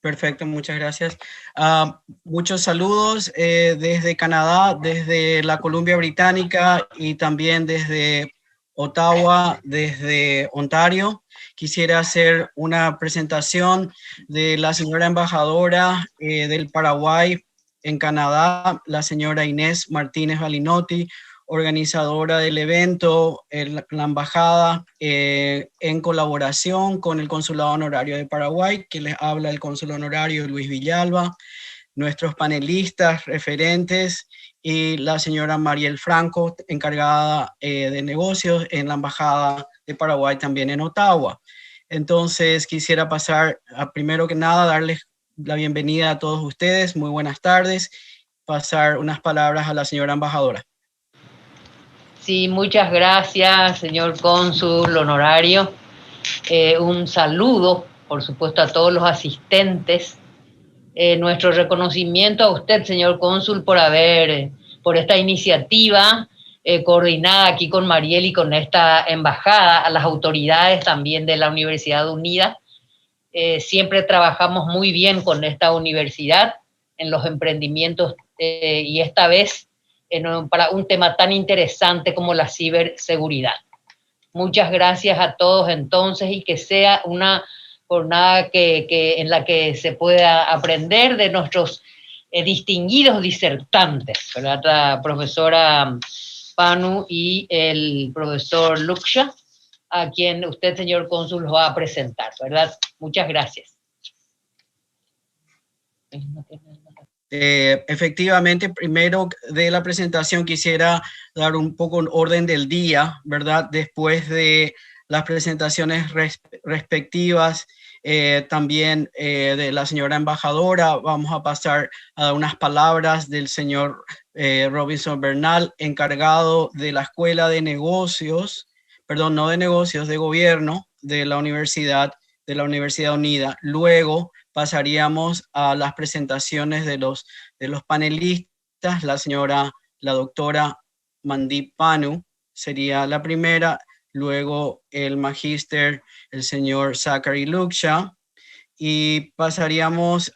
Perfecto, muchas gracias. Muchos saludos desde Canadá, desde la Columbia Británica y también desde Ottawa, desde Ontario. Quisiera hacer una presentación de la señora embajadora del Paraguay en Canadá, la señora Inés Martínez Balinotti, organizadora del evento, la embajada, en colaboración con el Consulado Honorario de Paraguay, que les habla el cónsul honorario Luis Villalba, nuestros panelistas referentes y la señora Mariel Franco, encargada de negocios en la embajada de Paraguay también en Ottawa. Entonces quisiera pasar a, primero que nada, darles la bienvenida a todos ustedes, muy buenas tardes, pasar unas palabras a la señora embajadora. Sí, muchas gracias, señor cónsul honorario. Un saludo, por supuesto, a todos los asistentes. Nuestro reconocimiento a usted, señor cónsul, por esta iniciativa coordinada aquí con Mariel y con esta embajada, a las autoridades también de la Universidad Unida. Siempre trabajamos muy bien con esta universidad en los emprendimientos y esta vez para un tema tan interesante como la ciberseguridad. Muchas gracias a todos entonces y que sea una jornada en la que se pueda aprender de nuestros distinguidos disertantes, ¿verdad? La profesora Pannu y el profesor Luksha, a quien usted, señor cónsul, va a presentar, ¿verdad? Muchas gracias. Efectivamente, primero de la presentación quisiera dar un poco un orden del día, ¿verdad? Después de las presentaciones respectivas, también de la señora embajadora, vamos a pasar a dar unas palabras del señor Robinson Bernal, encargado de la Escuela de Negocios, perdón, no de negocios, de Gobierno de la Universidad Unida. Luego pasaríamos a las presentaciones de los panelistas. La doctora Mandeep Pannu sería la primera, luego el magíster, el señor Zachary Luksha, y pasaríamos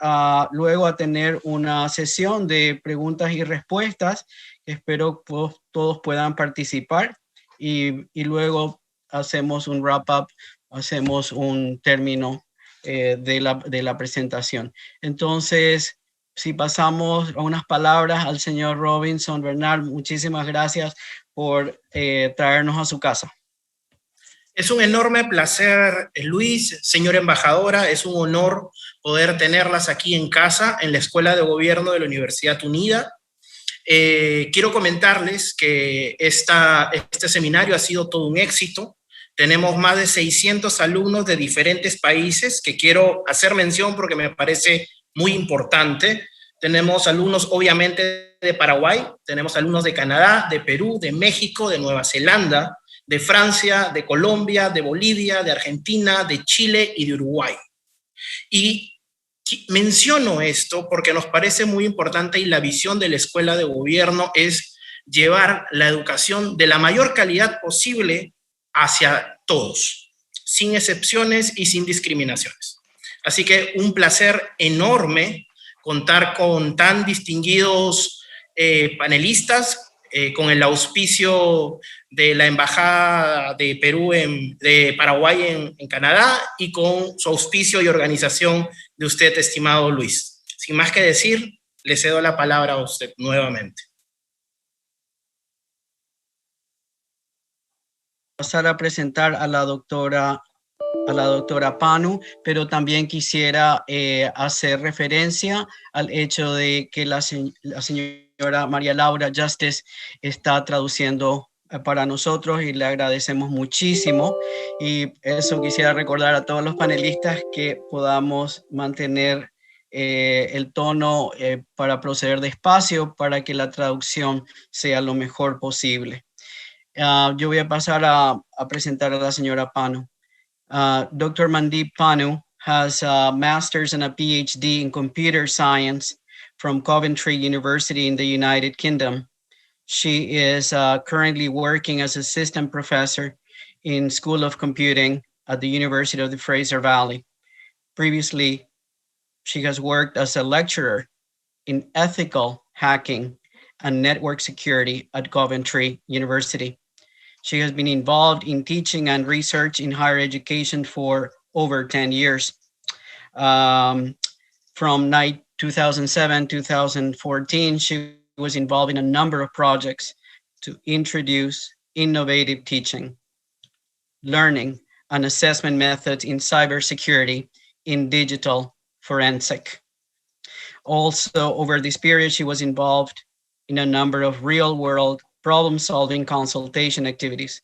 luego a tener una sesión de preguntas y respuestas. Espero que todos puedan participar y luego hacemos un wrap-up, hacemos un término de la presentación. Entonces, si pasamos a unas palabras al señor Robinson Bernal, muchísimas gracias por traernos a su casa. Es un enorme placer, Luis, señora embajadora, es un honor poder tenerlas aquí en casa, en la Escuela de Gobierno de la Universidad Unida. Quiero comentarles que este seminario ha sido todo un éxito. Tenemos más de 600 alumnos de diferentes países que quiero hacer mención porque me parece muy importante. Tenemos alumnos obviamente de Paraguay, tenemos alumnos de Canadá, de Perú, de México, de Nueva Zelanda, de Francia, de Colombia, de Bolivia, de Argentina, de Chile y de Uruguay. Y menciono esto porque nos parece muy importante y la visión de la Escuela de Gobierno es llevar la educación de la mayor calidad posible hacia todos, sin excepciones y sin discriminaciones. Así que un placer enorme contar con tan distinguidos panelistas, con el auspicio de la Embajada de Perú, de Paraguay en Canadá, y con su auspicio y organización de usted, estimado Luis. Sin más que decir, le cedo la palabra a usted nuevamente. Pasar a presentar a la doctora Pannu, pero también quisiera hacer referencia al hecho de que la señora María Laura Justice está traduciendo para nosotros y le agradecemos muchísimo. Y eso quisiera recordar a todos los panelistas que podamos mantener el tono para proceder despacio para que la traducción sea lo mejor posible. Yo voy a pasar a presentar a la señora Pannu. Dr. Mandeep Pannu has a master's and a PhD in computer science from Coventry University in the United Kingdom. She is currently working as assistant professor in School of Computing at the University of the Fraser Valley. Previously, She has worked as a lecturer in ethical hacking and network security at Coventry University. She has been involved in teaching and research in higher education for over 10 years. From 2007-2014, she was involved in a number of projects to introduce innovative teaching, learning, and assessment methods in cybersecurity in digital forensic. Also, over this period, she was involved in a number of real-world problem-solving consultation activities.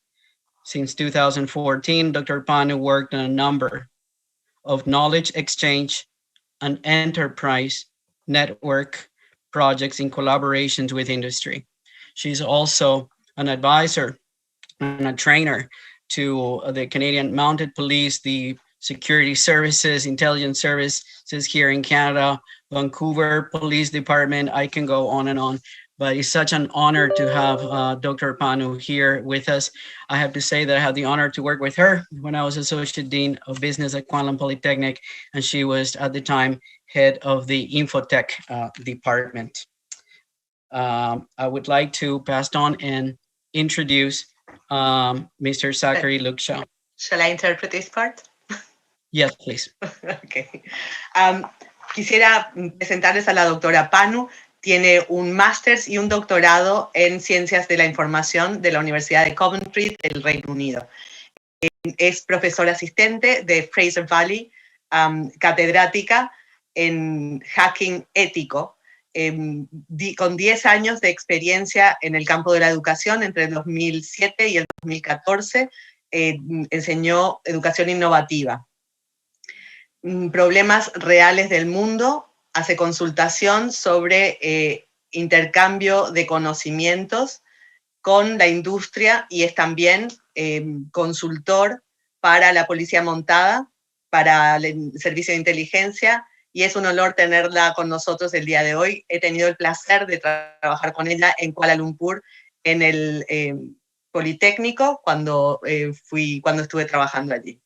Since 2014, Dr. Pannu worked on a number of knowledge exchange and enterprise network projects in collaborations with industry. She's also an advisor and a trainer to the Canadian Mounted Police, the Security Services, Intelligence Services here in Canada, Vancouver Police Department. I can go on and on, but it's such an honor to have Dr. Pannu here with us. I have to say that I had the honor to work with her when I was Associate Dean of Business at Kwantlen Polytechnic, and she was at the time head of the Infotech department. I would like to pass on and introduce Mr. Zachary Luksha. Shall I interpret this part? Yes, please. Okay. Quisiera presentarles a la doctora Pannu. Tiene un máster y un doctorado en Ciencias de la Información de la Universidad de Coventry del Reino Unido. Es profesora asistente de Fraser Valley, catedrática en hacking ético, con 10 años de experiencia en el campo de la educación. Entre el 2007 y el 2014 enseñó educación innovativa. Problemas reales del mundo, hace consultación sobre intercambio de conocimientos con la industria y es también consultor para la policía montada, para el servicio de inteligencia, y es un honor tenerla con nosotros el día de hoy. He tenido el placer de trabajar con ella en Kuala Lumpur, en el Politécnico, cuando estuve trabajando allí.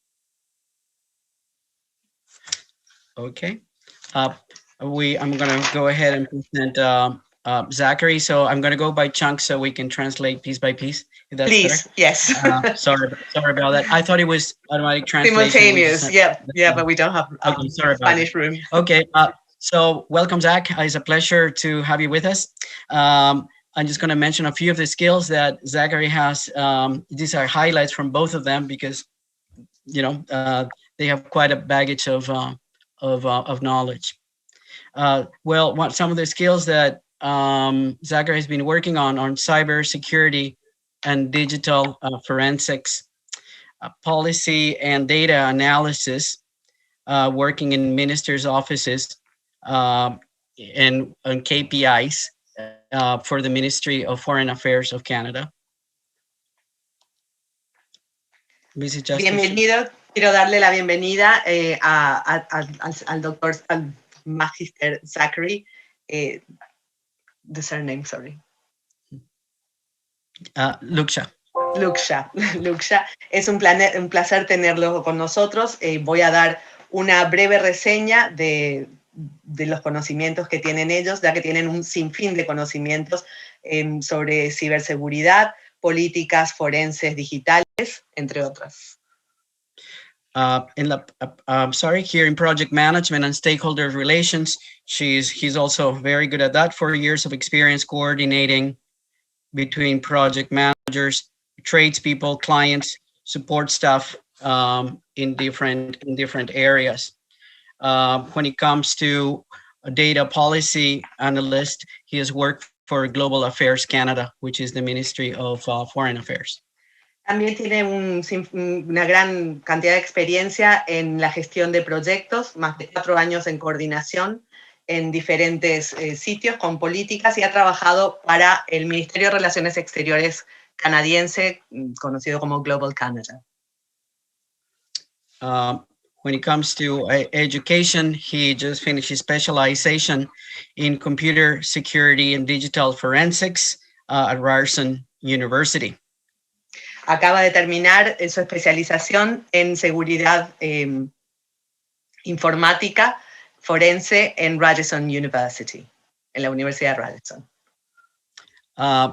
Okay. I'm going to go ahead and present Zachary. So I'm going to go by chunks so we can translate piece by piece. If that's Please, better. yes. Sorry about that. I thought it was automatic translation. Simultaneous, yeah, but we don't have okay, sorry about Spanish that. room. Okay, so welcome, Zach. It's a pleasure to have you with us. I'm just going to mention a few of the skills that Zachary has. These are highlights from both of them because, you know, they have quite a baggage of knowledge. Well, some of the skills that Zachary has been working on cybersecurity and digital forensics, policy and data analysis, working in ministers' offices, and KPIs for the Ministry of Foreign Affairs of Canada. Bienvenido. Quiero darle la bienvenida al doctor, al Magister Zachary. The surname, sorry. Luksha. Luksha. Es un placer tenerlo con nosotros. Voy a dar una breve reseña de los conocimientos que tienen ellos, ya que tienen un sinfín de conocimientos sobre ciberseguridad, políticas forenses digitales, entre otras. Here in project management and stakeholder relations, he's also very good at that. 4 years of experience coordinating between project managers, tradespeople, clients, support staff in different areas. When it comes to a data policy analyst, he has worked for Global Affairs Canada, which is the Ministry of Foreign Affairs. También tiene una gran cantidad de experiencia en la gestión de proyectos, más de 4 años en coordinación en diferentes sitios con políticas, y ha trabajado para el Ministerio de Relaciones Exteriores canadiense, conocido como Global Canada. When it comes to education, he just finished his specialization in computer security and digital forensics at Ryerson University. Acaba de terminar su especialización en seguridad informática forense en Radisson University, en la Universidad de Radisson.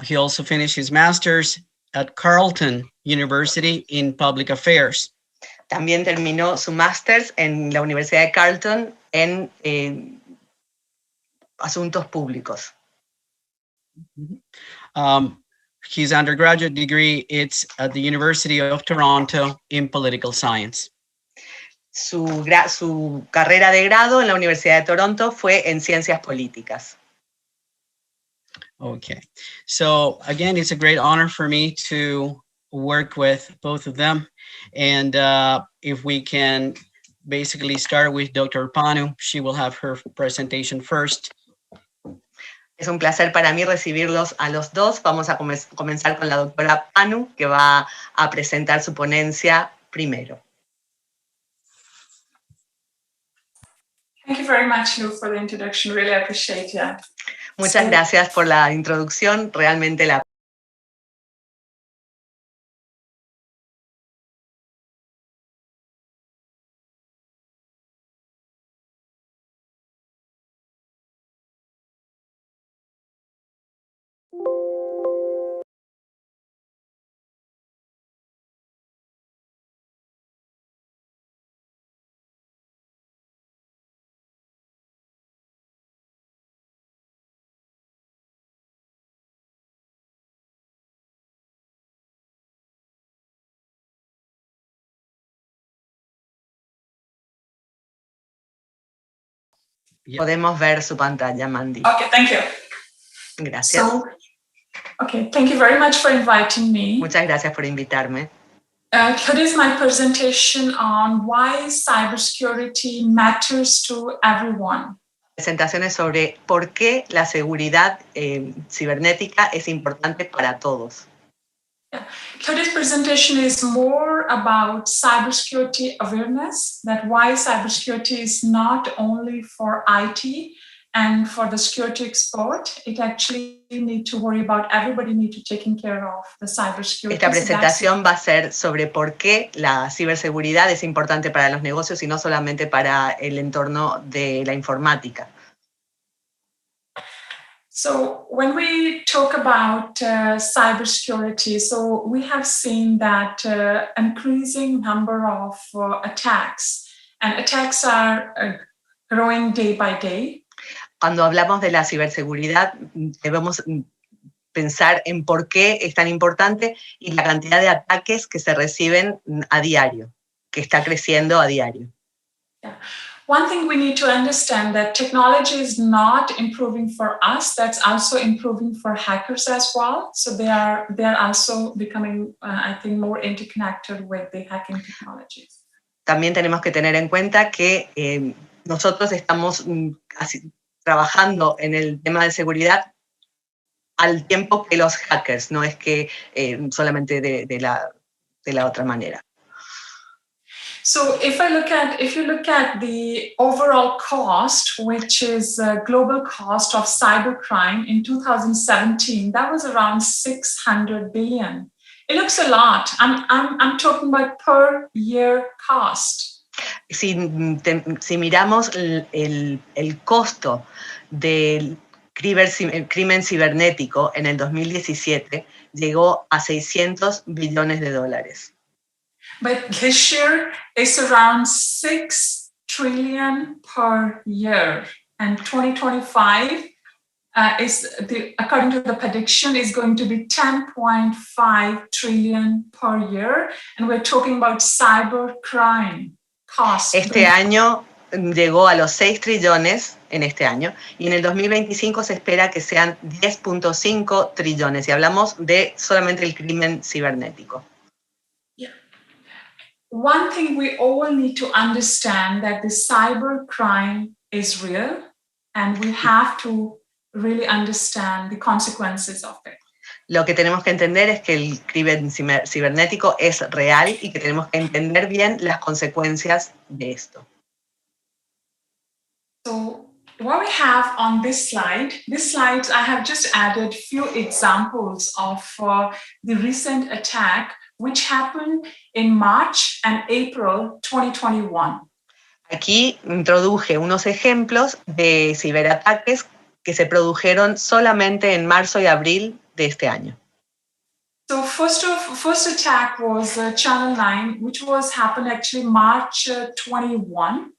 He also finished his master's at Carleton University in Public Affairs. También terminó su máster's en la Universidad de Carleton en asuntos públicos. His undergraduate degree is at the University of Toronto in political science. Su carrera de grado en la Universidad de Toronto fue en ciencias políticas. Okay, so again, it's a great honor for me to work with both of them. And if we can basically start with Dr. Pannu, she will have her presentation first. Es un placer para mí recibirlos a los dos. Vamos a comenzar con la doctora Pannu, que va a presentar su ponencia primero. Thank you very much, Lou, for the introduction. Really appreciate it. Muchas gracias por la introducción. Realmente la podemos ver su pantalla, Mandeep. Okay, thank you. Gracias. Okay, thank you very much for inviting me. Muchas gracias por invitarme. Here is my presentation on why cybersecurity matters to everyone. Presentaciones sobre por qué la seguridad cibernética es importante para todos. Today's presentation is more about cybersecurity awareness, that why cybersecurity is not only for IT and for the security expert, it actually need to worry about everybody need to taking care of the cybersecurity. Esta presentación va a ser sobre por qué la ciberseguridad es importante para los negocios y no solamente para el entorno de la informática. So when we talk about cybersecurity, so we have seen that increasing number of attacks, and attacks are growing day by day. Cuando hablamos de la ciberseguridad, debemos pensar en por qué es tan importante y la cantidad de ataques que se reciben a diario, que está creciendo a diario. Yeah. One thing we need to understand that technology is not improving for us, that's also improving for hackers as well. So they are also becoming, I think, more interconnected with the hacking technologies. También tenemos que tener en cuenta que nosotros estamos trabajando en el tema de seguridad al tiempo que los hackers, no es que solamente de la otra manera. So if you look at the overall cost, which is global cost of cybercrime in 2017, that was around 600 billion. It looks a lot. I'm talking about per year cost. Si miramos el costo del crimen cibernético en el 2017, llegó a 600 billones de dólares. But this year is around 6 trillion per year, and 2025 according to the prediction, is going to be 10.5 trillion per year, and we're talking about cybercrime cost. Este año llegó a los 6 trillones en este año, y en el 2025 se espera que sean 10.5 trillones, y hablamos de solamente el crimen cibernético. One thing we all need to understand that the cybercrime is real, and we have to really understand the consequences of it. Lo que tenemos que entender es que el crimen cibernético es real y que tenemos que entender bien las consecuencias de esto. So what we have on this slide I have just added few examples of the recent attack which happened in March and April 2021. Aquí introduje unos ejemplos de ciberataques que se produjeron solamente en marzo y abril de este año. So first attack was Channel 9, which happened actually March 21.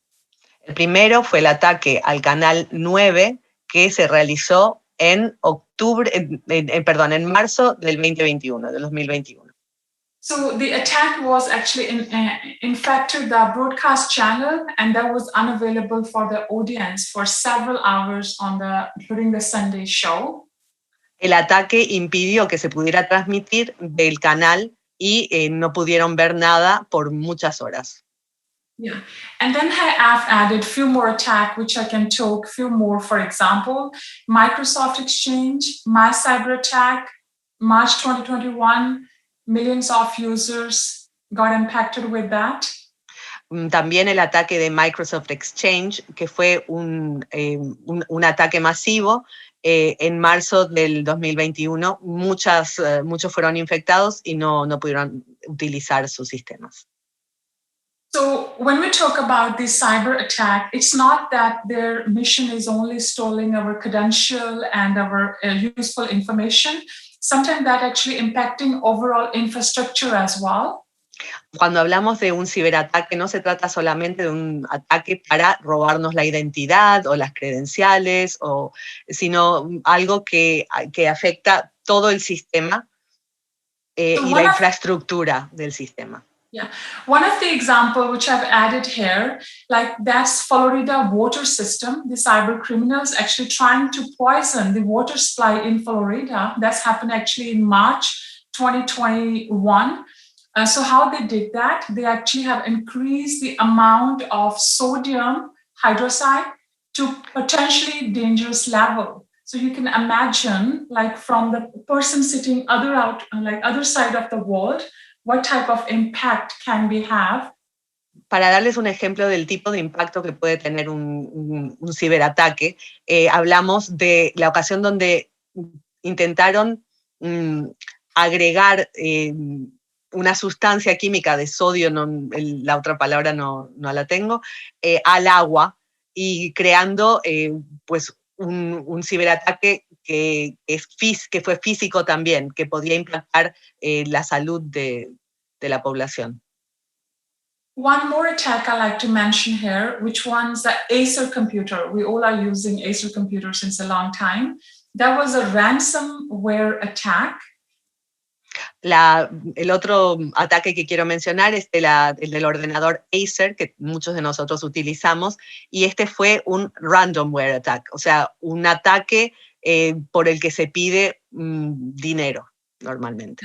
El primero fue el ataque al canal 9 que se realizó en marzo del 2021, del 2021. So the attack was actually infected the broadcast channel, and that was unavailable for the audience for several hours during the Sunday show. El ataque impidió que se pudiera transmitir del canal y no pudieron ver nada por muchas horas. Yeah, and then I've added a few more attacks, which I can talk few more. For example, Microsoft Exchange, mass cyber attack, March 2021, millions of users got impacted with that. También el ataque de Microsoft Exchange, que fue un ataque masivo en marzo del 2021. Muchos fueron infectados y no pudieron utilizar sus sistemas. So when we talk about this cyber attack, it's not that their mission is only stealing our credential and our useful information. Sometimes that actually impacting overall infrastructure as well. Cuando hablamos de un ciberataque, no se trata solamente de un ataque para robarnos la identidad o las credenciales, sino algo que afecta todo el sistema y la infraestructura del sistema. Yeah, one of the examples which I've added here, like that's Florida water system. The cyber criminals actually trying to poison the water supply in Florida. That's happened actually in March 2021. So how they did that, they actually have increased the amount of sodium hydroxide to potentially dangerous level. So you can imagine, like from the person sitting other side of the world, what type of impact can we have? Para darles un ejemplo del tipo de impacto que puede tener un ciberataque, hablamos de la ocasión donde intentaron agregar una sustancia química de sodio, la otra palabra no la tengo, al agua y creando pues un ciberataque que fue físico también, que podía impactar la salud de la población. One more attack I like to mention here, which one's the Acer computer. We all are using Acer computers since a long time. That was a ransomware attack. El otro ataque que quiero mencionar es el del ordenador Acer, que muchos de nosotros utilizamos, y este fue un ransomware attack, o sea, un ataque por el que se pide dinero normalmente.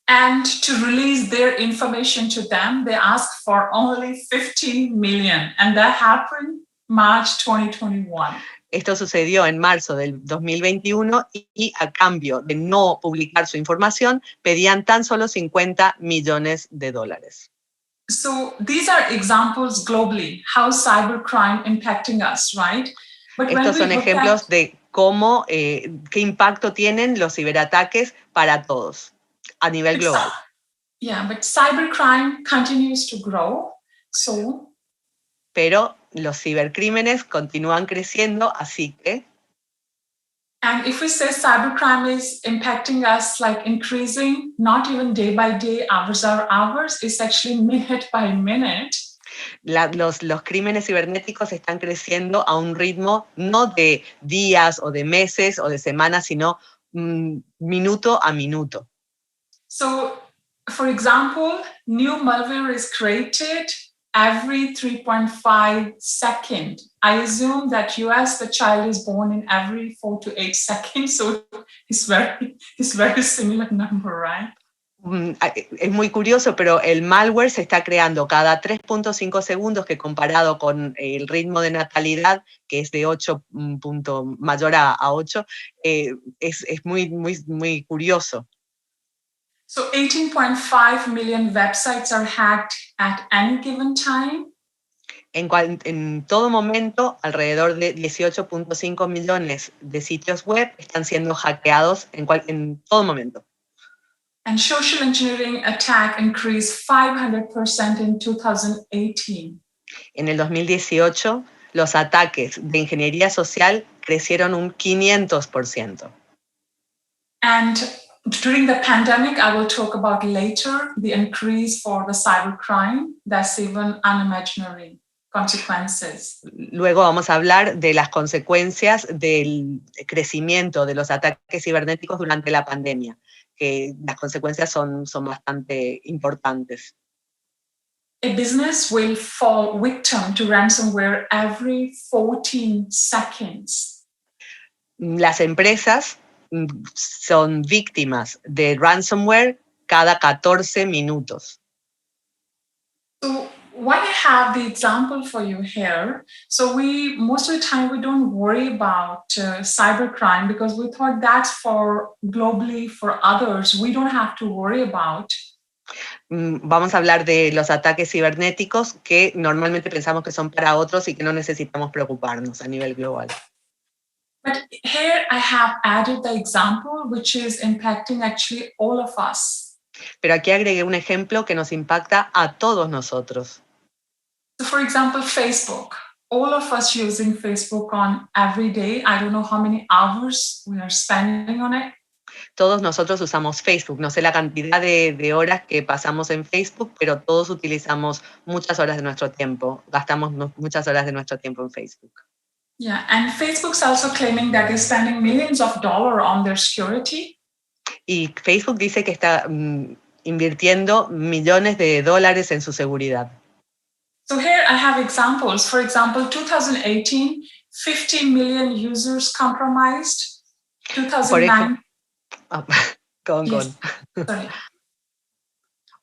And to release their information to them, they asked for only 15 million, and that happened March 2021. Esto sucedió en marzo del 2021 y a cambio de no publicar su información, pedían tan solo $50 millones. So these are examples globally, how cybercrime impacting us, right? But estos son ejemplos de cómo, qué impacto tienen los ciberataques para todos a nivel global. Yeah, but cybercrime continues to grow, so. Pero los cibercrímenes continúan creciendo, así que. And if we say cybercrime is impacting us, like increasing, not even day by day, hours or hours, it's actually minute by minute. Los crímenes cibernéticos están creciendo a un ritmo no de días o de meses o de semanas, sino minuto a minuto. So, for example, new malware is created every 3.5 seconds. I assume that US, the child is born in every 4 to 8 seconds, so it's very similar number, right? Es muy curioso, pero el malware se está creando cada 3.5 segundos, que comparado con el ritmo de natalidad, que es de 8 mayor a 8, es muy curioso. So 18.5 million websites are hacked at any given time. En todo momento, alrededor de 18.5 millones de sitios web están siendo hackeados en todo momento. And social engineering attack increased 500% in 2018. En el 2018, los ataques de ingeniería social crecieron un 500%. And during the pandemic, I will talk about later the increase for the cybercrime. That's even unimaginary consequences. Luego vamos a hablar de las consecuencias del crecimiento de los ataques cibernéticos durante la pandemia, que las consecuencias son bastante importantes. A business will fall victim to ransomware every 14 seconds. Las empresas son víctimas de ransomware cada 14 minutos. So why I have the example for you here? So most of the time we don't worry about cybercrime because we thought that's for globally for others. We don't have to worry about. Vamos a hablar de los ataques cibernéticos que normalmente pensamos que son para otros y que no necesitamos preocuparnos a nivel global. But here I have added the example which is impacting actually all of us. Pero aquí agregué un ejemplo que nos impacta a todos nosotros. So for example, Facebook. All of us using Facebook on every day. I don't know how many hours we are spending on it. Todos nosotros usamos Facebook. No sé la cantidad de horas que pasamos en Facebook, pero todos utilizamos muchas horas de nuestro tiempo. Gastamos muchas horas de nuestro tiempo en Facebook. Yeah, and Facebook's also claiming that they're spending millions of dollars on their security. Y Facebook dice que está invirtiendo millones de dólares en su seguridad. So here I have examples. For example, 2018, 50 million users compromised. 2009. Sorry.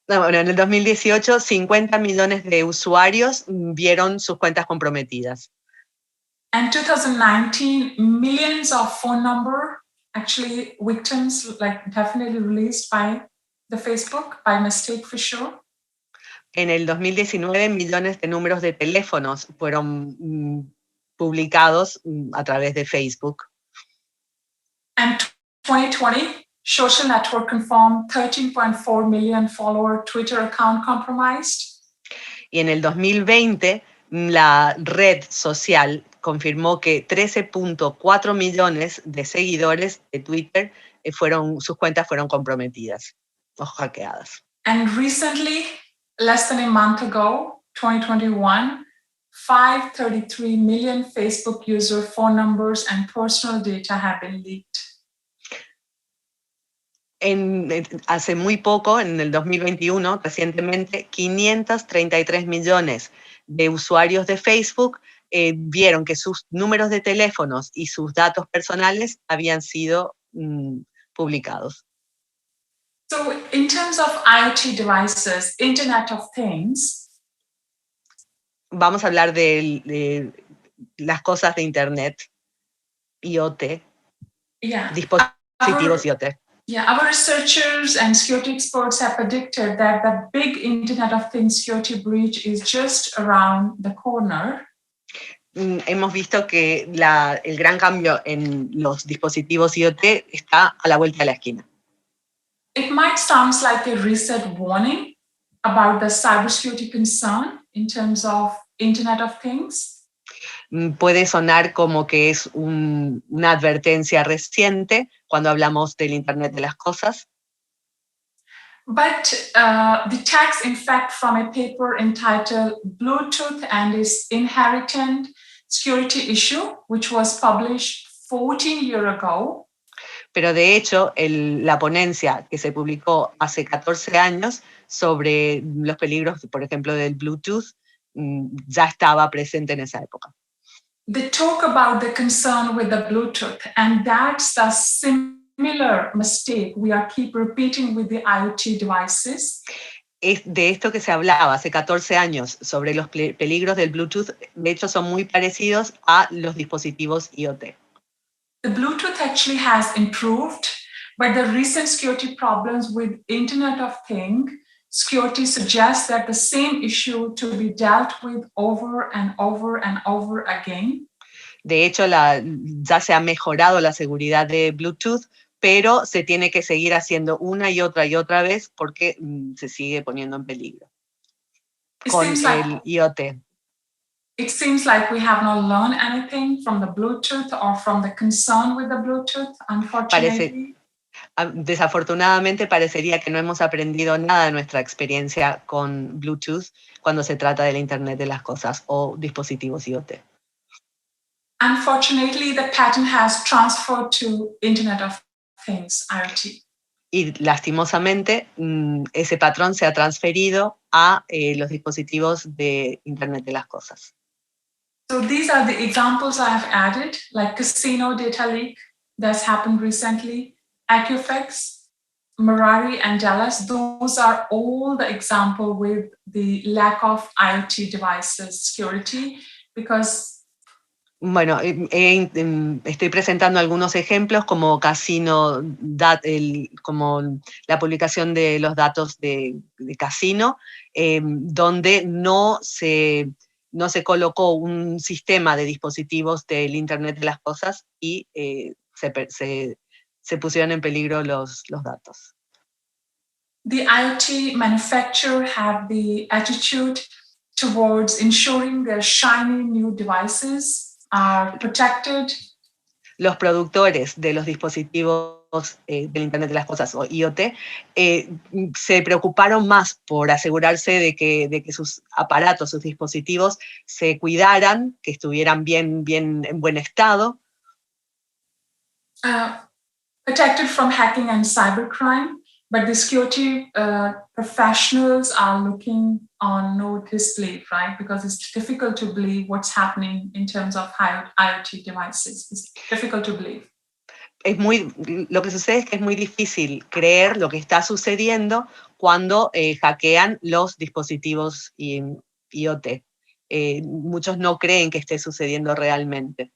Bueno, en el 2018, 50 millones de usuarios vieron sus cuentas comprometidas. And 2019, millions of phone number actually victims like definitely released by the Facebook by mistake for sure. En el 2019, millones de números de teléfonos fueron publicados a través de Facebook. And 2020, social network confirmed 13.4 million follower Twitter account compromised. Y en el 2020, la red social confirmó que 13.4 millones de seguidores de Twitter sus cuentas fueron comprometidas o hackeadas. And recently, less than a month ago, 2021, 533 million Facebook user phone numbers and personal data have been leaked. Hace muy poco, en el 2021, recientemente, 533 millones de usuarios de Facebook vieron que sus números de teléfonos y sus datos personales habían sido publicados. So in terms of IoT devices, Internet of Things. Vamos a hablar de las cosas de Internet, IoT, Yeah. dispositivos IoT. Yeah, our researchers and security experts have predicted that the big Internet of Things security breach is just around the corner. Hemos visto que el gran cambio en los dispositivos IoT está a la vuelta de la esquina. It might sound like a reset warning about the cybersecurity concern in terms of Internet of Things. Puede sonar como que es una advertencia reciente cuando hablamos del Internet de las cosas. But the text, in fact, from a paper entitled Bluetooth and its Inherent Security Issue, which was published 14 years ago. Pero de hecho, la ponencia que se publicó hace 14 años sobre los peligros, por ejemplo, del Bluetooth, ya estaba presente en esa época. They talk about the concern with the Bluetooth, and that's the similar mistake we are keep repeating with the IoT devices. Es de esto que se hablaba hace 14 años sobre los peligros del Bluetooth, de hecho son muy parecidos a los dispositivos IoT. The Bluetooth actually has improved, but the recent security problems with Internet of Things security suggests that the same issue to be dealt with over and over and over again. De hecho, ya se ha mejorado la seguridad de Bluetooth, pero se tiene que seguir haciendo una y otra vez porque se sigue poniendo en peligro con el IoT. it seems like we have not learned anything from the Bluetooth or from the concern with the Bluetooth, unfortunately. Desafortunadamente parecería que no hemos aprendido nada de nuestra experiencia con Bluetooth cuando se trata del Internet de las cosas o dispositivos IoT. Unfortunately, the pattern has transferred to Internet of Things, IoT. Y lastimosamente ese patrón se ha transferido a los dispositivos de Internet de las cosas. So these are the examples I have added, like casino data leak that's happened recently, Equifax, Merari, and Dallas. Those are all the example with the lack of IoT devices security, because bueno, estoy presentando algunos ejemplos como casino, como la publicación de los datos de casino, donde no se colocó un sistema de dispositivos del Internet de las cosas y se pusieron en peligro los datos. The IoT manufacturer have the attitude towards ensuring their shiny new devices are protected. Los productores de los dispositivos del Internet de las Cosas, o IoT, se preocuparon más por asegurarse de que sus aparatos, sus dispositivos, se cuidaran, que estuvieran bien en buen estado. Protected from hacking and cybercrime, but the security professionals are looking on no disbelief, right? Because it's difficult to believe what's happening in terms of IoT devices. It's difficult to believe. Lo que sucede es que es muy difícil creer lo que está sucediendo cuando hackean los dispositivos IoT. Muchos no creen que esté sucediendo realmente.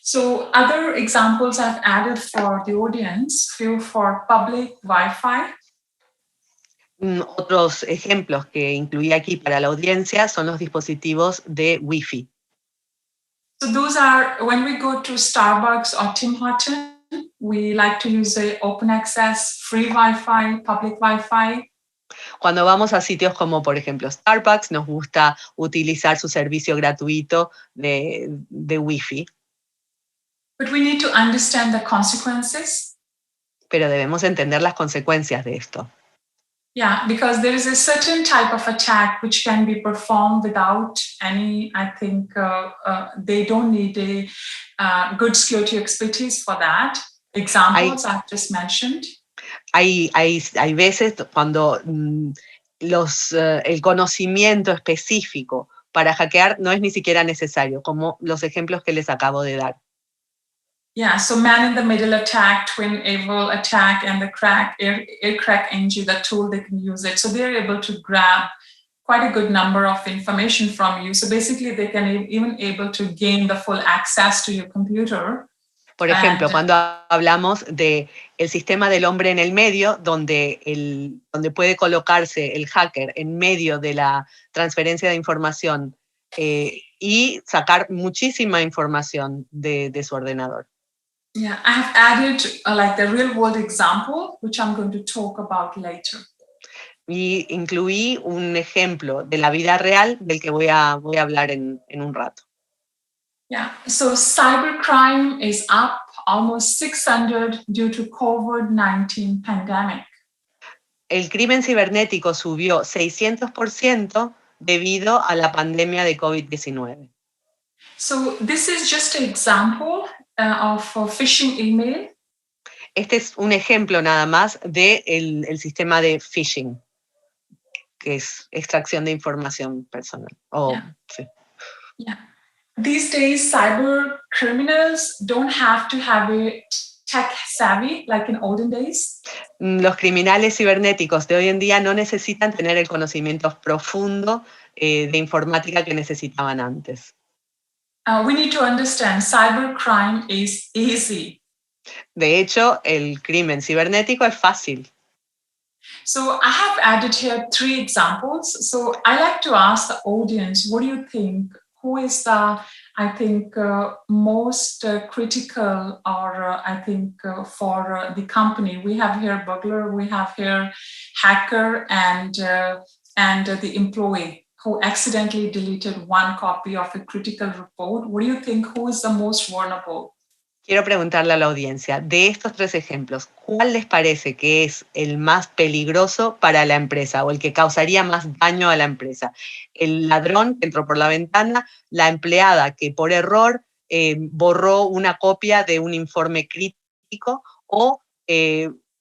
So other examples I've added for the audience, few for public Wi-Fi. Otros ejemplos que incluí aquí para la audiencia son los dispositivos de Wi-Fi. So those are, when we go to Starbucks or Tim Hortons, we like to use the open access, free Wi-Fi, public Wi-Fi. Cuando vamos a sitios como, por ejemplo, Starbucks, nos gusta utilizar su servicio gratuito de Wi-Fi. But we need to understand the consequences. Pero debemos entender las consecuencias de esto. Yeah, because there is a certain type of attack which can be performed without any, I think, they don't need a good security expertise for that. Examples I've just mentioned. Hay veces cuando el conocimiento específico para hackear no es ni siquiera necesario, como los ejemplos que les acabo de dar. Yeah, so man-in-the-middle attack, twin-able attack, and the air crack engine, the tool they can use it. So they're able to grab quite a good number of information from you. So basically they can even able to gain the full access to your computer. Por ejemplo, cuando hablamos del sistema del hombre en el medio, donde puede colocarse el hacker en medio de la transferencia de información y sacar muchísima información de su ordenador. Yeah, I have added like the real world example, which I'm going to talk about later. Y incluí un ejemplo de la vida real del que voy a hablar en un rato. Yeah, so cybercrime is up almost 600 due to COVID-19 pandemic. El crimen cibernético subió 600% debido a la pandemia de COVID-19. So this is just an example of phishing email. Este es un ejemplo nada más del sistema de phishing, que es extracción de información personal. Sí. Yeah. These days, cyber criminals don't have to have a tech savvy like in olden days. Los criminales cibernéticos de hoy en día no necesitan tener el conocimiento profundo de informática que necesitaban antes. We need to understand cybercrime is easy. De hecho, el crimen cibernético es fácil. So I have added here 3 examples. So I like to ask the audience, what do you think? Who is the, I think, most critical, or I think for the company? We have here burglar, we have here hacker, and the employee. who accidentally deleted one copy of a critical report, what do you think, who is the most vulnerable? Quiero preguntarle a la audiencia, de estos 3 ejemplos, ¿cuál les parece que es el más peligroso para la empresa o el que causaría más daño a la empresa? ¿El ladrón que entró por la ventana, la empleada que por error borró una copia de un informe crítico o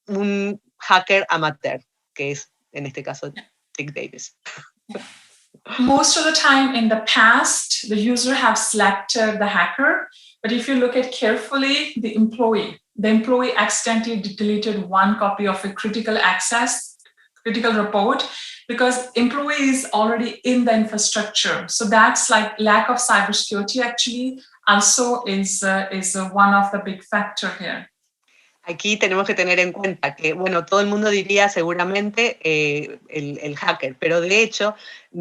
un hacker amateur, que es en este caso Dick Davis? Most of the time in the past, the user have selected the hacker, but if you look at carefully, the employee accidentally deleted one copy of a critical report because employee is already in the infrastructure. So that's like lack of cybersecurity actually also is one of the big factor here. Aquí tenemos que tener en cuenta que, bueno, todo el mundo diría seguramente el hacker, pero de hecho,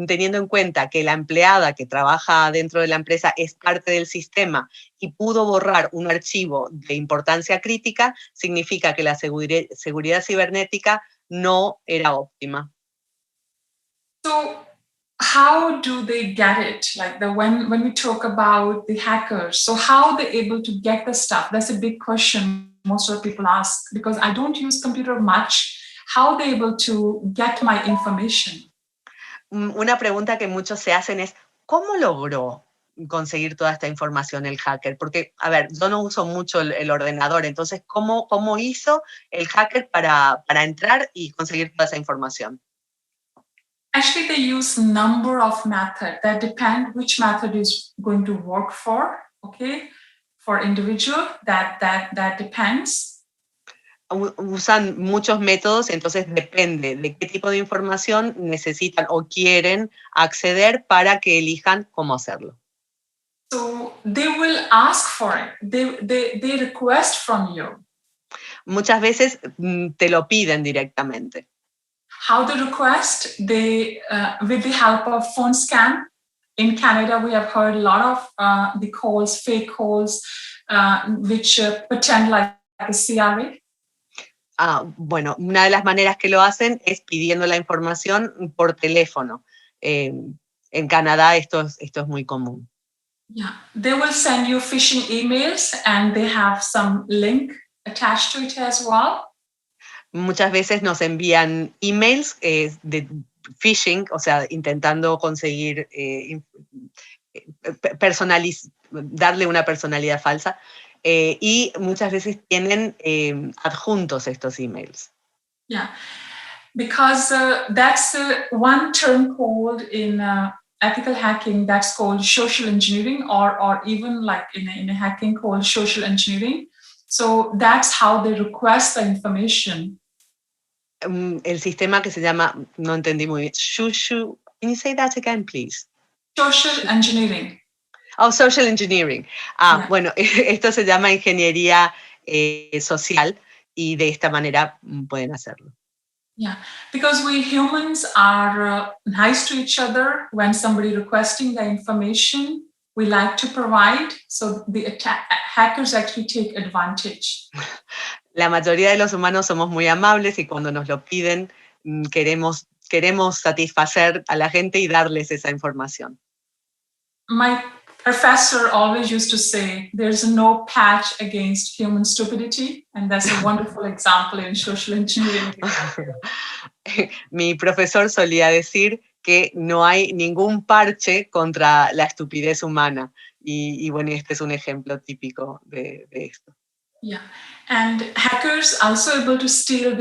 teniendo en cuenta que la empleada que trabaja dentro de la empresa es parte del sistema y pudo borrar un archivo de importancia crítica, significa que la seguridad cibernética no era óptima. So, how do they get it? Like when we talk about the hackers, so how are they able to get the stuff? That's a big question most of the people ask, because I don't use computer much. How are they able to get my information? Una pregunta que muchos se hacen es, ¿cómo logró conseguir toda esta información el hacker? Porque, a ver, yo no uso mucho el ordenador, entonces, ¿cómo hizo el hacker para entrar y conseguir toda esa información? Actually, they use number of methods that depend which method is going to work for, okay? For individual, that depends. Usan muchos métodos, entonces depende de qué tipo de información necesitan o quieren acceder para que elijan cómo hacerlo. So they will ask for it. They request from you. Muchas veces te lo piden directamente. How they request? They with the help of phone scam. In Canada, we have heard a lot of the calls, fake calls, which pretend like a CRA. Bueno, una de las maneras que lo hacen es pidiendo la información por teléfono. En Canadá esto es muy común. Yeah, they will send you phishing emails and they have some link attached to it as well. Muchas veces nos envían emails de phishing, o sea, intentando conseguir darle una personalidad falsa, y muchas veces tienen adjuntos estos emails. Yeah, because that's one term called in ethical hacking, that's called social engineering, or even like in a hacking called social engineering. So that's how they request the information. El sistema que se llama, no entendí muy bien, Shushu, can you say that again, please? Social engineering. Oh, social engineering. Yeah. Bueno, esto se llama ingeniería social y de esta manera pueden hacerlo. Yeah, because we humans are nice to each other. When somebody requesting the information, we like to provide, so the hackers actually take advantage. La mayoría de los humanos somos muy amables y cuando nos lo piden queremos satisfacer a la gente y darles esa información. My professor always used to say, there's no patch against human stupidity, and that's a wonderful example in social engineering. Mi profesor solía decir que no hay ningún parche contra la estupidez humana, y bueno, este es un ejemplo típico de esto. Yeah, and hackers also able to steal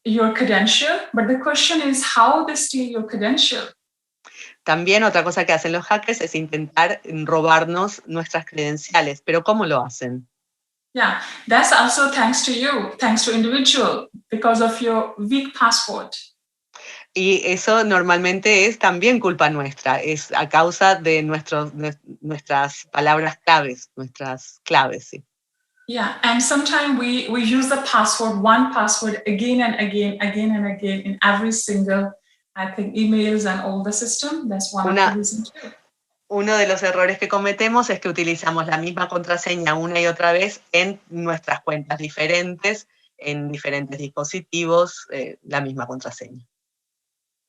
your credential, but the question is how they steal your credential. También otra cosa que hacen los hackers es intentar robarnos nuestras credenciales, pero ¿cómo lo hacen? Yeah, that's also thanks to you, thanks to individual, because of your weak password. Y eso normalmente es también culpa nuestra, es a causa de nuestras palabras claves, nuestras claves, sí. Yeah, and sometimes we use the password, one password again and again in every single, I think, emails and all the system. That's one of the reasons too. Uno de los errores que cometemos es que utilizamos la misma contraseña una y otra vez en nuestras cuentas diferentes, en diferentes dispositivos, la misma contraseña.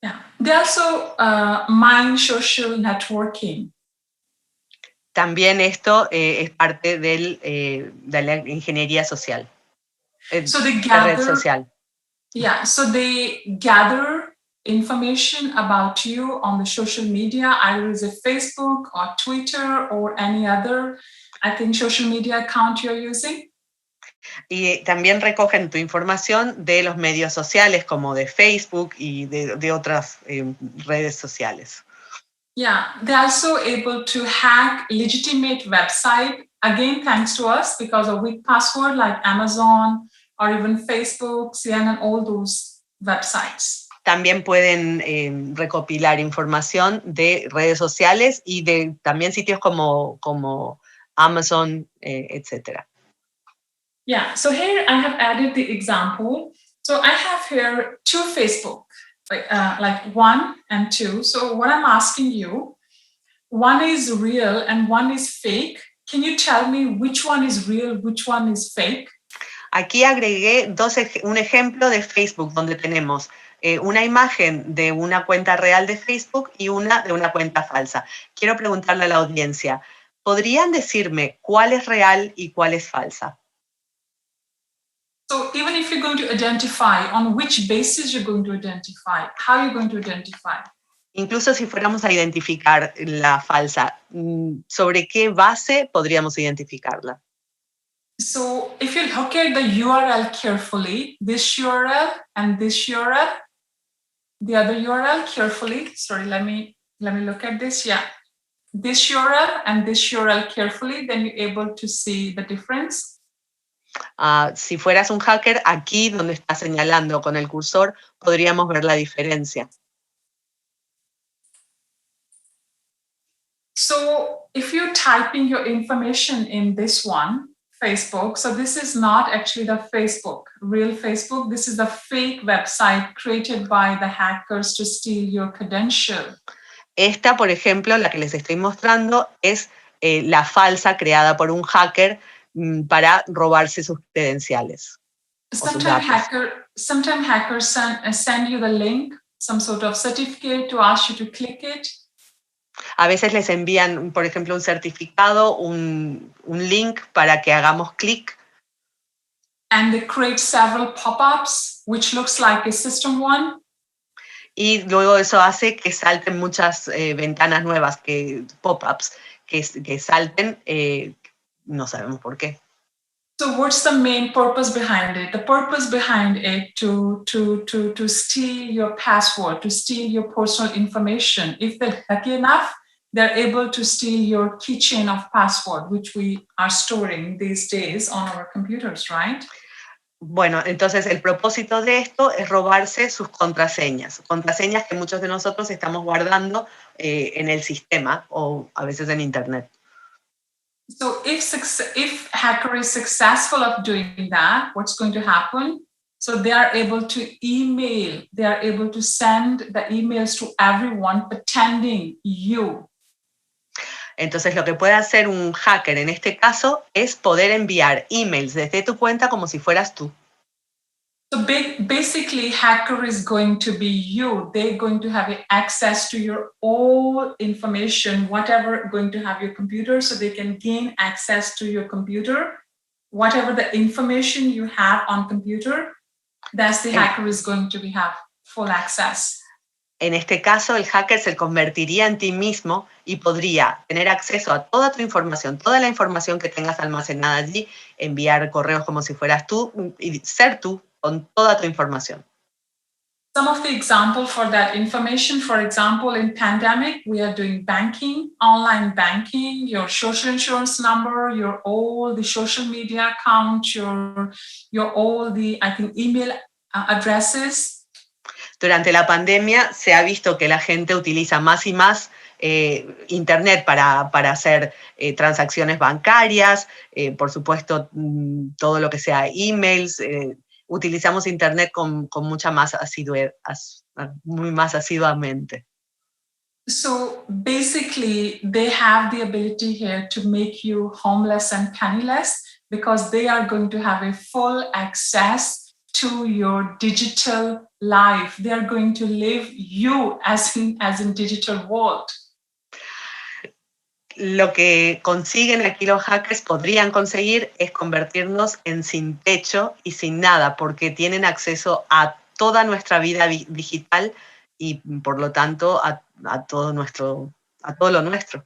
Yeah, they also mind social networking. También esto es parte de la ingeniería social, So they la red gather, social. yeah, so they gather information about you on the social media, either is it Facebook or Twitter or any other, I think, social media account you're using. Y también recogen tu información de los medios sociales como de Facebook y de otras redes sociales. Yeah, they're also able to hack legitimate website, again, thanks to us, because of weak password like Amazon or even Facebook, CNN, all those websites. También pueden recopilar información de redes sociales y de también sitios como Amazon, etc. Yeah, so here I have added the example. So I have here two Facebook, like 1 and 2. So what I'm asking you, one is real and one is fake. Can you tell me which one is real, which one is fake? Aquí agregué un ejemplo de Facebook donde tenemos una imagen de una cuenta real de Facebook y una de una cuenta falsa. Quiero preguntarle a la audiencia, ¿podrían decirme cuál es real y cuál es falsa? So even if you're going to identify, on which basis you're going to identify, how you're going to identify? Incluso si fuéramos a identificar la falsa, ¿sobre qué base podríamos identificarla? So if you look at the URL carefully, this URL and this URL, the other URL carefully, sorry, let me look at this, yeah. This URL and this URL carefully, then you're able to see the difference. Si fueras un hacker, aquí donde está señalando con el cursor, podríamos ver la diferencia. So if you type in your information in this one, Facebook, so this is not actually the Facebook, real Facebook, this is the fake website created by the hackers to steal your credential. Esta, por ejemplo, la que les estoy mostrando, es la falsa creada por un hacker para robarse sus credenciales. Sometimes hackers send you the link, some sort of certificate to ask you to click it. A veces les envían, por ejemplo, un certificado, un link para que hagamos clic. And they create several pop-ups, which looks like a system one. Y luego eso hace que salten muchas ventanas nuevas, pop-ups, que salten, no sabemos por qué. So what's the main purpose behind it? The purpose behind it to steal your password, to steal your personal information. If they're lucky enough, they're able to steal your keychain of password, which we are storing these days on our computers, right? Bueno, entonces el propósito de esto es robarse sus contraseñas que muchos de nosotros estamos guardando en el sistema o a veces en Internet. So if hacker is successful of doing that, what's going to happen? So they are able to email, they are able to send the emails to everyone pretending you. Entonces lo que puede hacer un hacker en este caso es poder enviar emails desde tu cuenta como si fueras tú. So basically, hacker is going to be you. They're going to have access to your all information, whatever going to have your computer, so they can gain access to your computer. Whatever the information you have on computer, that's the hacker is going to have full access. En este caso, el hacker se convertiría en ti mismo y podría tener acceso a toda tu información, toda la información que tengas almacenada allí, enviar correos como si fueras tú y ser tú con toda tu información. Some of the example for that information, for example, in pandemic, we are doing banking, online banking, your social insurance number, your all the social media account, your all the, I think, email addresses. Durante la pandemia se ha visto que la gente utiliza más y más Internet para hacer transacciones bancarias, por supuesto, todo lo que sea emails. Utilizamos Internet con mucha más muy más asiduamente. So basically, they have the ability here to make you homeless and penniless because they are going to have a full access to your digital life. They are going to live you as in digital world. Lo que consiguen aquí los hackers, podrían conseguir, es convertirnos en sin techo y sin nada, porque tienen acceso a toda nuestra vida digital y por lo tanto a todo lo nuestro.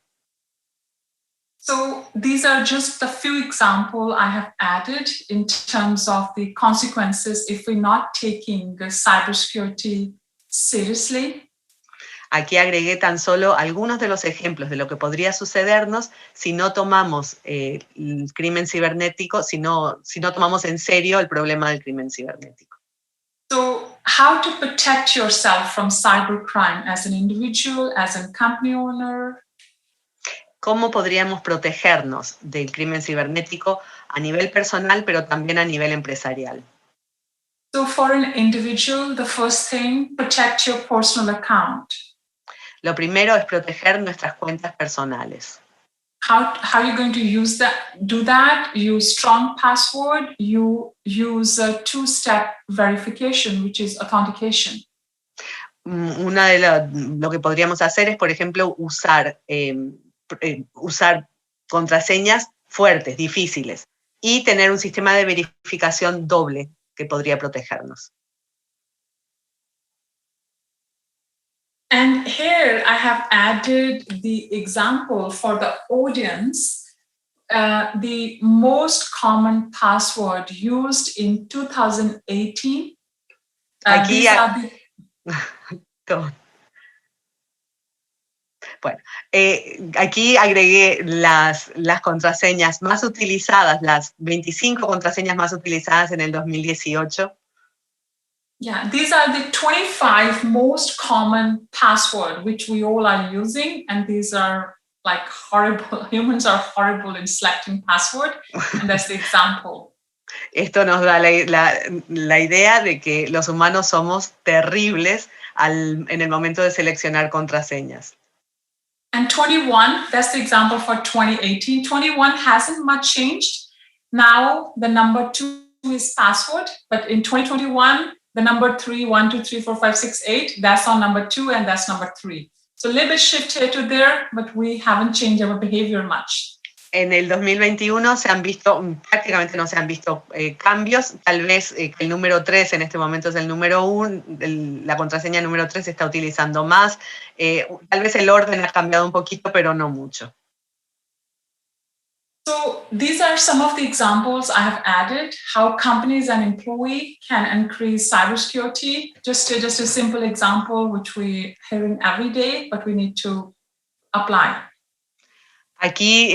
So these are just a few examples I have added in terms of the consequences if we're not taking cybersecurity seriously. Aquí agregué tan solo algunos de los ejemplos de lo que podría sucedernos si no tomamos el crimen cibernético, si no tomamos en serio el problema del crimen cibernético. So how to protect yourself from cybercrime as an individual, as a company owner? ¿Cómo podríamos protegernos del crimen cibernético a nivel personal, pero también a nivel empresarial? So for an individual, the first thing, protect your personal account. Lo primero es proteger nuestras cuentas personales. How are you going to do that? Use strong password. You use a two-step verification, which is authentication. Una de lo que podríamos hacer es, por ejemplo, usar contraseñas fuertes, difíciles, y tener un sistema de verificación doble que podría protegernos. And here I have added the example for the audience, the most common password used in 2018. Aquí Bueno, aquí agregué las contraseñas más utilizadas, las 25 contraseñas más utilizadas en el 2018. Yeah, these are the 25 most common passwords which we all are using, and these are like horrible. Humans are horrible in selecting password, and that's the example. Esto nos da la idea de que los humanos somos terribles en el momento de seleccionar contraseñas. And 21, that's the example for 2018. 21 hasn't much changed. Now the number 2 is password, but in 2021, the number 3, 1, 2, 3, 4, 5, 6, 8, that's on number 2 and that's number 3. So a little bit shift here to there, but we haven't changed our behavior much. En el 2021 prácticamente no se han visto cambios. Tal vez el número 3 en este momento es el número 1, la contraseña número 3 se está utilizando más. Tal vez el orden ha cambiado un poquito, pero no mucho. So these are some of the examples I have added, how companies and employees can increase cybersecurity. Just a simple example, which we're hearing every day, but we need to apply. Aquí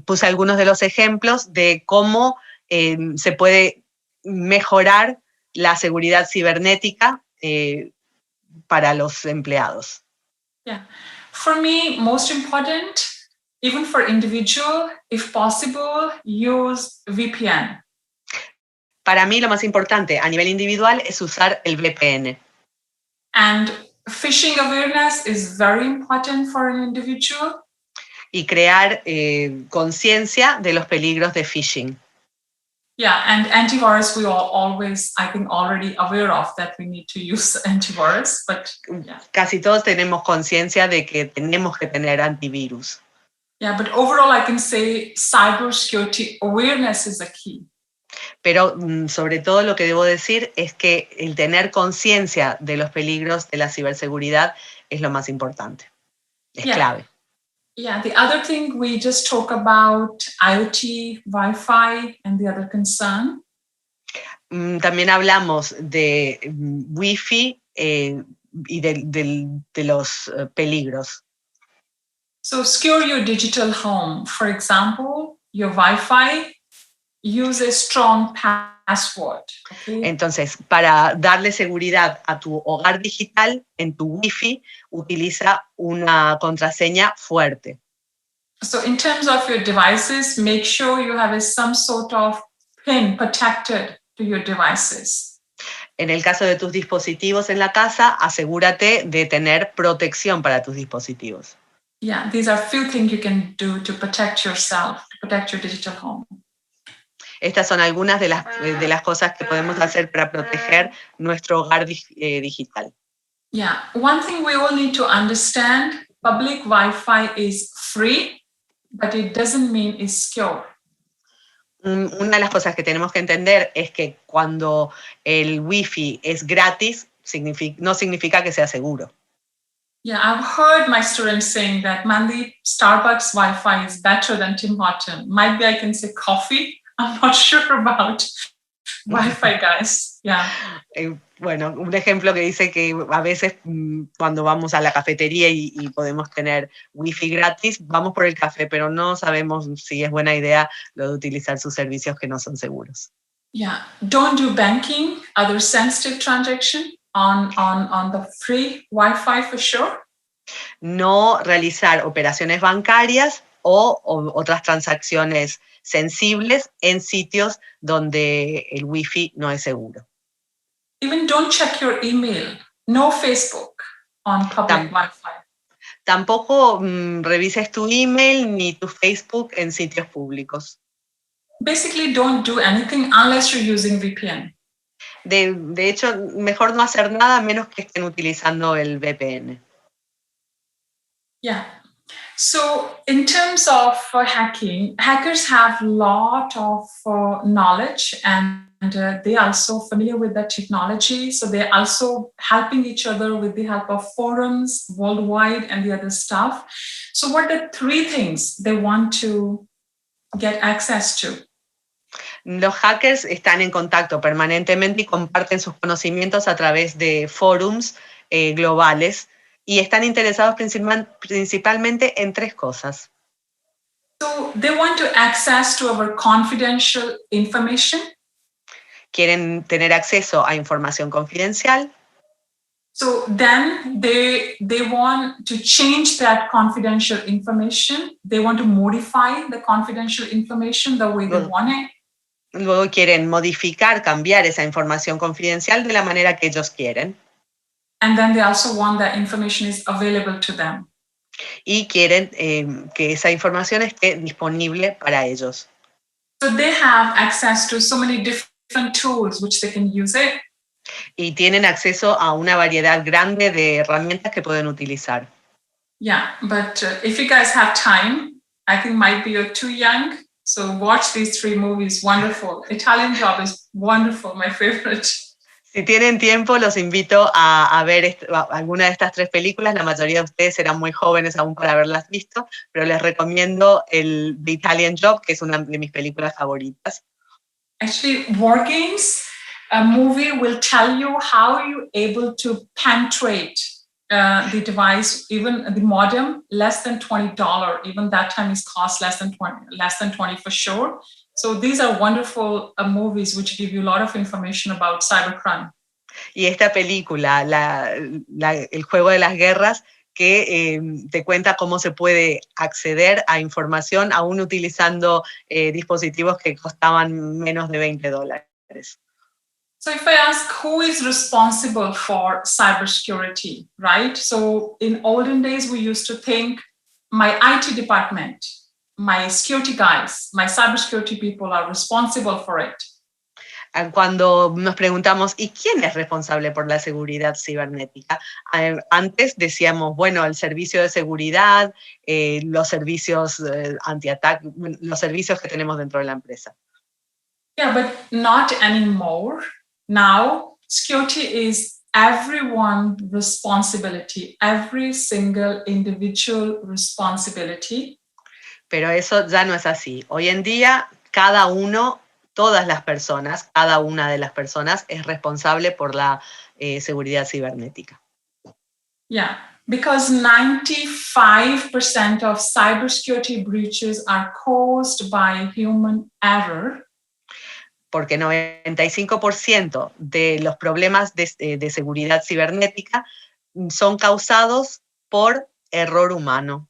puse algunos de los ejemplos de cómo se puede mejorar la seguridad cibernética para los empleados. Yeah. For me, most important, even for individual, if possible, use VPN. Para mí lo más importante a nivel individual es usar el VPN. And phishing awareness is very important for an individual. Y crear conciencia de los peligros de phishing. Yeah, and antivirus we are always, I think, already aware of that we need to use antivirus, but yeah. Casi todos tenemos conciencia de que tenemos que tener antivirus. Yeah, but overall I can say cybersecurity awareness is a key. Pero sobre todo lo que debo decir es que el tener conciencia de los peligros de la ciberseguridad es lo más importante. Es clave. Yeah, the other thing we just talk about IoT, Wi-Fi, and the other concern. También hablamos de Wi-Fi y de los peligros. So secure your digital home. For example, your Wi-Fi, use a strong password. Okay? Entonces, para darle seguridad a tu hogar digital, en tu Wi-Fi, utiliza una contraseña fuerte. So in terms of your devices, make sure you have some sort of PIN protected to your devices. En el caso de tus dispositivos en la casa, asegúrate de tener protección para tus dispositivos. Yeah, these are few things you can do to protect yourself, to protect your digital home. Estas son algunas de las cosas que podemos hacer para proteger nuestro hogar digital. Yeah, one thing we all need to understand, public Wi-Fi is free, but it doesn't mean it's secure. Una de las cosas que tenemos que entender es que cuando el Wi-Fi es gratis, no significa que sea seguro. Yeah, I've heard my students saying that Mandeep, Starbucks Wi-Fi is better than Tim Horton. Might be I can say coffee. I'm not sure about Wi-Fi, guys. Yeah. Bueno, un ejemplo que dice que a veces cuando vamos a la cafetería y podemos tener wifi gratis, vamos por el café, pero no sabemos si es buena idea lo de utilizar sus servicios que no son seguros. Yeah, don't do banking, other sensitive transaction on the free Wi-Fi for sure. No realizar operaciones bancarias o otras transacciones sensibles en sitios donde el wifi no es seguro. Even don't check your email. No Facebook on public Wi-Fi. Tampoco revises tu email ni tu Facebook en sitios públicos. Basically, don't do anything unless you're using VPN. De hecho, mejor no hacer nada menos que estén utilizando el VPN. Yeah. So in terms of hacking, hackers have a lot of knowledge and they're also familiar with the technology. So they're also helping each other with the help of forums worldwide and the other stuff. So what are the 3 things they want to get access to? Los hackers están en contacto permanentemente y comparten sus conocimientos a través de forums globales y están interesados principalmente en 3 cosas. So they want to access to our confidential information. Quieren tener acceso a información confidencial. So then they want to change that confidential information. They want to modify the confidential information the way they want it. Luego quieren modificar, cambiar esa información confidencial de la manera que ellos quieren. And then they also want that information is available to them. Y quieren que esa información esté disponible para ellos. So they have access to so many different tools which they can use it. Y tienen acceso a una variedad grande de herramientas que pueden utilizar. Yeah, but if you guys have time, I think might be you're too young. So watch these 3 movies, wonderful. Italian Job is wonderful, my favorite. Si tienen tiempo, los invito a ver alguna de estas 3 películas. La mayoría de ustedes serán muy jóvenes aún para haberlas visto, pero les recomiendo The Italian Job, que es una de mis películas favoritas. Actually, War Games, a movie will tell you how you're able to penetrate the device, even the modem, less than $20. Even that time is cost less than 20 for sure. So these are wonderful movies which give you a lot of information about cybercrime. Y esta película, El juego de las guerras, que te cuenta cómo se puede acceder a información aún utilizando dispositivos que costaban menos de $20. So if I ask who is responsible for cybersecurity, right? So in olden days, we used to think my IT department, my security guys, my cybersecurity people are responsible for it. Cuando nos preguntamos, ¿y quién es responsable por la seguridad cibernética? Antes decíamos, bueno, el servicio de seguridad, los servicios anti-ataque, los servicios que tenemos dentro de la empresa. Yeah, but not anymore. Now, security is everyone's responsibility, every single individual responsibility. Pero eso ya no es así. Hoy en día, cada uno, todas las personas, cada una de las personas es responsable por la seguridad cibernética. Yeah, because 95% of cybersecurity breaches are caused by human error. Porque 95% de los problemas de seguridad cibernética son causados por error humano.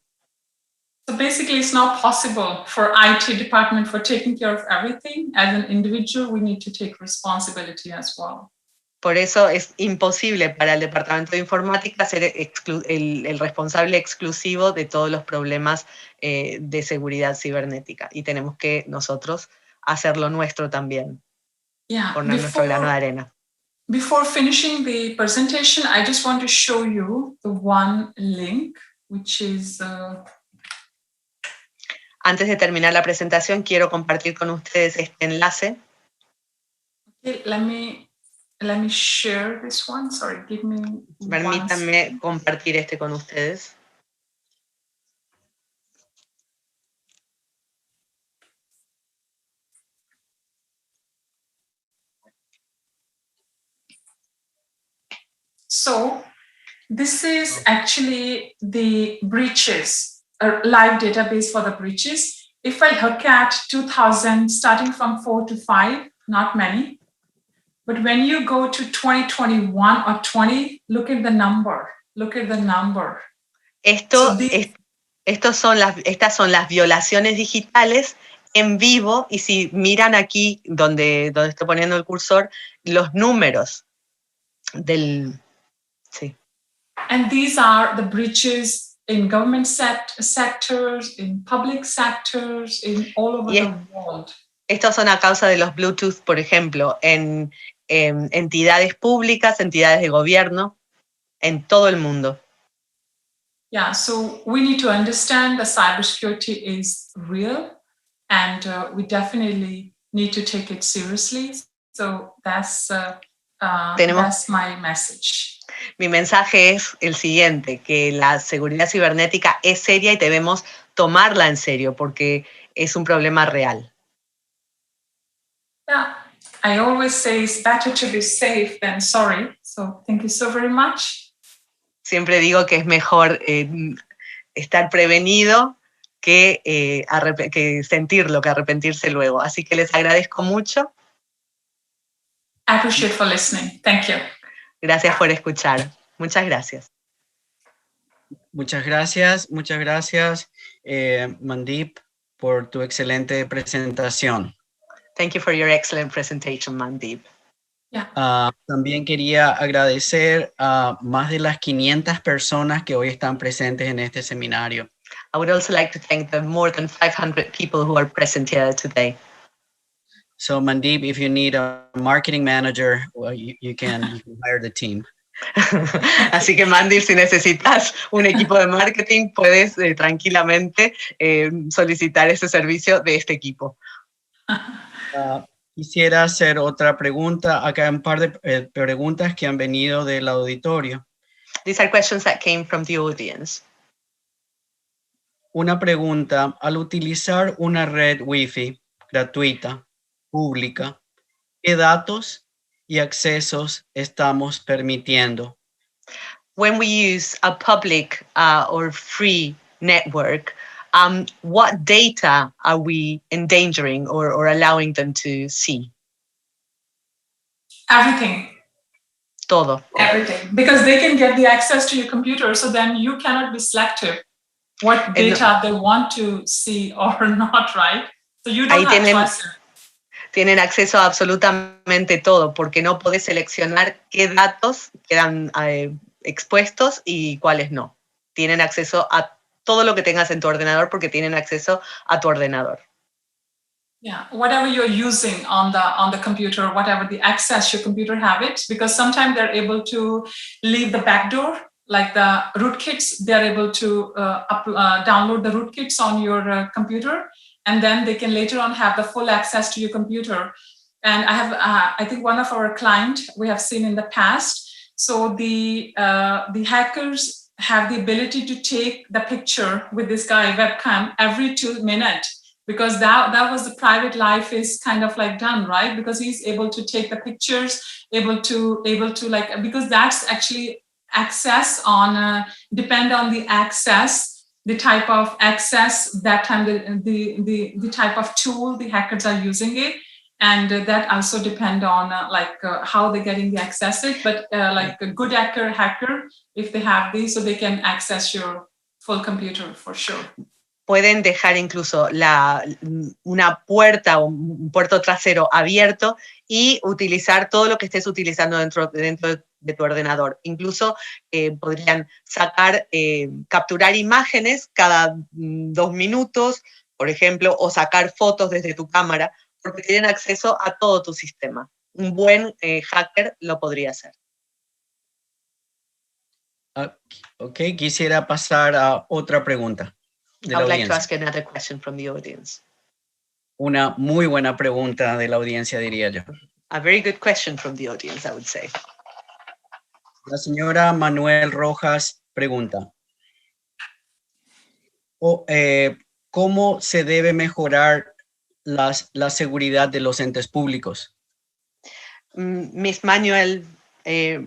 So basically, it's not possible for IT department for taking care of everything. As an individual, we need to take responsibility as well. Por eso es imposible para el departamento de informática ser el responsable exclusivo de todos los problemas de seguridad cibernética. Y tenemos que nosotros hacer lo nuestro también, Yeah, poner nuestro grano de arena. Before finishing the presentation, I just want to show you the one link, which is... Antes de terminar la presentación, quiero compartir con ustedes este enlace. Okay, let me share this one. Sorry, give me Permítanme compartir este con ustedes. So this is actually the breaches, a live database for the breaches. If I look at 2000, starting from 4 to 5, not many. But when you go to 2021 or 20, look at the number. Look at the number. Estas son las violaciones digitales en vivo, y si miran aquí donde estoy poniendo el cursor, los números del... Sí. And these are the breaches in government sectors, in public sectors, in all over the world. Estos son a causa de los Bluetooth, por ejemplo, en entidades públicas, entidades de gobierno, en todo el mundo. Yeah, so we need to understand that cybersecurity is real, and we definitely need to take it seriously. So that's my message. Mi mensaje es el siguiente, que la seguridad cibernética es seria y debemos tomarla en serio porque es un problema real. Yeah, I always say it's better to be safe than sorry. So thank you so very much. Siempre digo que es mejor estar prevenido que sentirlo, que arrepentirse luego. Así que les agradezco mucho. I appreciate for listening. Thank you. Gracias por escuchar. Muchas gracias. Muchas gracias, Mandeep, por tu excelente presentación. Thank you for your excellent presentation, Mandeep. Yeah. También quería agradecer a más de las 500 personas que hoy están presentes en este seminario. I would also like to thank the more than 500 people who are present here today. So Mandeep, if you need a marketing manager, well, you can hire the team. Así que Mandeep, si necesitas un equipo de marketing, puedes tranquilamente solicitar ese servicio de este equipo. Quisiera hacer otra pregunta. Acá hay un par de preguntas que han venido del auditorio. These are questions that came from the audience. Una pregunta: al utilizar una red Wi-Fi gratuita, pública, ¿qué datos y accesos estamos permitiendo? When we use a public or free network, what data are we endangering or allowing them to see? Everything. Todo. Everything. Because they can get the access to your computer, so then you cannot be selective what data they want to see or not, right? So you don't have choice. Tienen acceso a absolutamente todo, porque no podés seleccionar qué datos quedan expuestos y cuáles no. Tienen acceso a todo lo que tengas en tu ordenador porque tienen acceso a tu ordenador. Yeah, whatever you're using on the computer, whatever the access your computer have it, because sometimes they're able to leave the backdoor, like the rootkits, they're able to download the rootkits on your computer, and then they can later on have the full access to your computer. And I have, I think one of our clients we have seen in the past, so the hackers have the ability to take the picture with this guy webcam every 2 minutes, because that was the private life is kind of like done, right? Because he's able to take the pictures, able to like, because that's actually access on, depend on the access, the type of access, that time the type of tool the hackers are using it. And that also depend on how they're getting the access it, but like a good hacker, if they have these, so they can access your full computer for sure. Pueden dejar incluso una puerta o un puerto trasero abierto y utilizar todo lo que estés utilizando dentro de tu ordenador. Incluso podrían capturar imágenes cada 2 minutos, por ejemplo, o sacar fotos desde tu cámara porque tienen acceso a todo tu sistema. Un buen hacker lo podría hacer. Ok, quisiera pasar a otra pregunta de I la would like to audiencia. ask another question from the audience. Una muy buena pregunta de la audiencia, diría yo. A very good question from the audience, I would say. La señora Manuel Rojas pregunta, ¿cómo se debe mejorar la seguridad de los entes públicos? Miss Manuel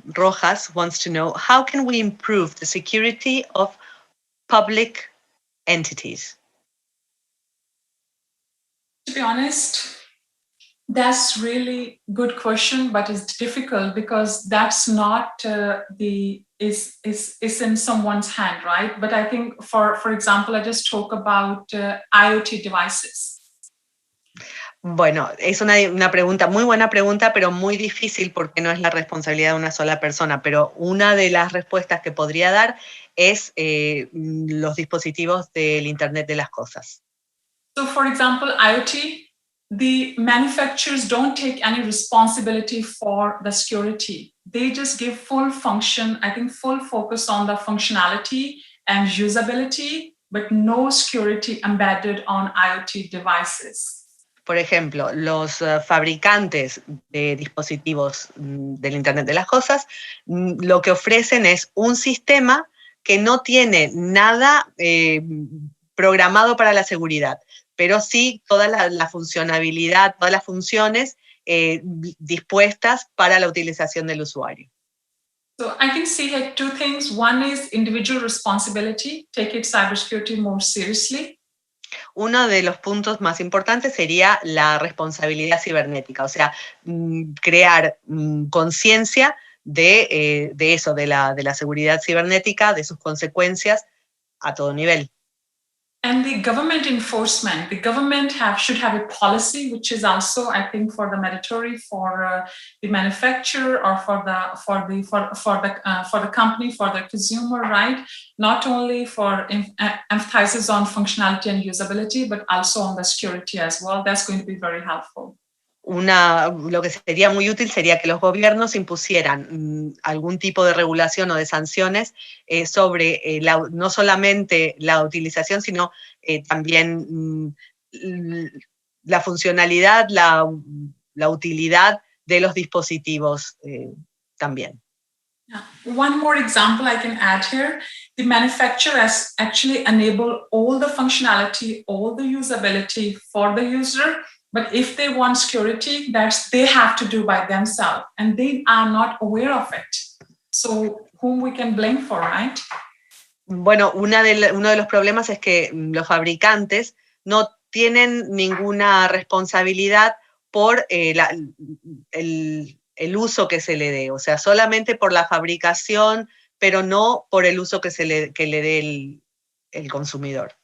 Rojas wants to know, how can we improve the security of public entities? To be honest, that's really good question, but it's difficult because that's not is in someone's hand, right? But I think, for example, I just talk about IoT devices. Bueno, es una pregunta, muy buena pregunta, pero muy difícil porque no es la responsabilidad de una sola persona. Pero una de las respuestas que podría dar es los dispositivos del Internet de las cosas. So, for example, IoT, the manufacturers don't take any responsibility for the security. They just give full function, I think full focus on the functionality and usability, but no security embedded on IoT devices. Por ejemplo, los fabricantes de dispositivos del Internet de las cosas, lo que ofrecen es un sistema que no tiene nada programado para la seguridad, pero sí toda la funcionabilidad, todas las funciones dispuestas para la utilización del usuario. So I can see here two things. One is individual responsibility, take its cybersecurity more seriously. Uno de los puntos más importantes sería la responsabilidad cibernética, o sea, crear conciencia de eso, de la seguridad cibernética, de sus consecuencias a todo nivel. And the government enforcement, the government should have a policy, which is also, I think, for the mandatory for the manufacturer or for the company, for the consumer, right? Not only for emphasizes on functionality and usability, but also on the security as well. That's going to be very helpful. Lo que sería muy útil sería que los gobiernos impusieran algún tipo de regulación o de sanciones sobre no solamente la utilización, sino también la funcionalidad, la utilidad de los dispositivos también. One more example I can add here. The manufacturer has actually enabled all the functionality, all the usability for the user. But if they want security, they have to do by themselves, and they are not aware of it. So whom we can blame for, right? Bueno, uno de los problemas es que los fabricantes no tienen ninguna responsabilidad por el uso que se le dé, o sea, solamente por la fabricación, pero no por el uso que le dé el consumidor.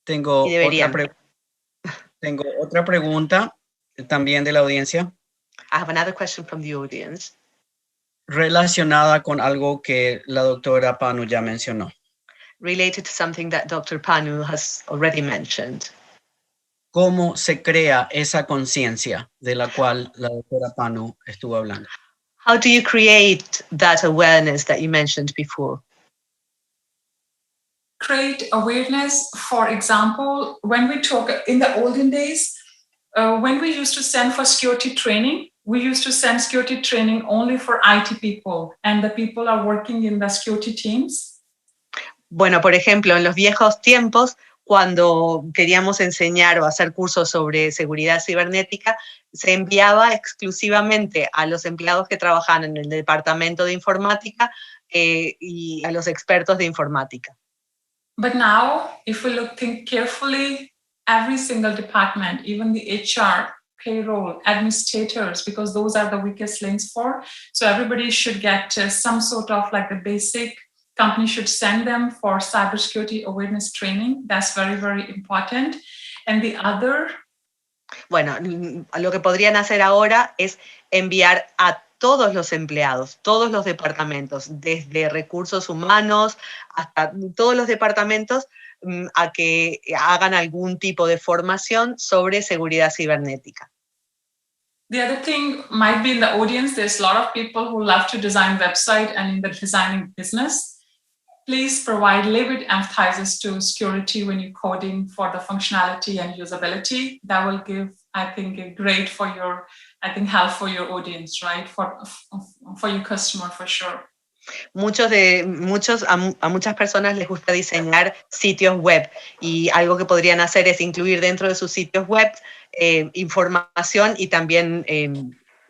Tengo otra pregunta también de la audiencia. I have another question from the audience. Relacionada con algo que la doctora Pannu ya mencionó. Related to something that Dr. Pannu has already mentioned. ¿Cómo se crea esa conciencia de la cual la doctora Pannu estuvo hablando? How do you create that awareness that you mentioned before? Create awareness, for example, when we talk in the olden days, when we used to send for security training, we used to send security training only for IT people and the people are working in the security teams. Bueno, por ejemplo, en los viejos tiempos, cuando queríamos enseñar o hacer cursos sobre seguridad cibernética, se enviaba exclusivamente a los empleados que trabajaban en el departamento de informática y a los expertos de informática. But now, if we think carefully, every single department, even the HR, payroll, administrators, because those are the weakest links for. So everybody should get some sort of like the basic, company should send them for cybersecurity awareness training. That's very, very important. And the other. Bueno, lo que podrían hacer ahora es enviar a todos los empleados, todos los departamentos, desde recursos humanos hasta todos los departamentos, a que hagan algún tipo de formación sobre seguridad cibernética. The other thing might be in the audience, there's a lot of people who love to design website and in the designing business. Please provide a little bit emphasis to security when you're coding for the functionality and usability. That will give, I think, a great for your, help for your audience, right? For your customer, for sure. A muchas personas les gusta diseñar sitios web y algo que podrían hacer es incluir dentro de sus sitios web información y también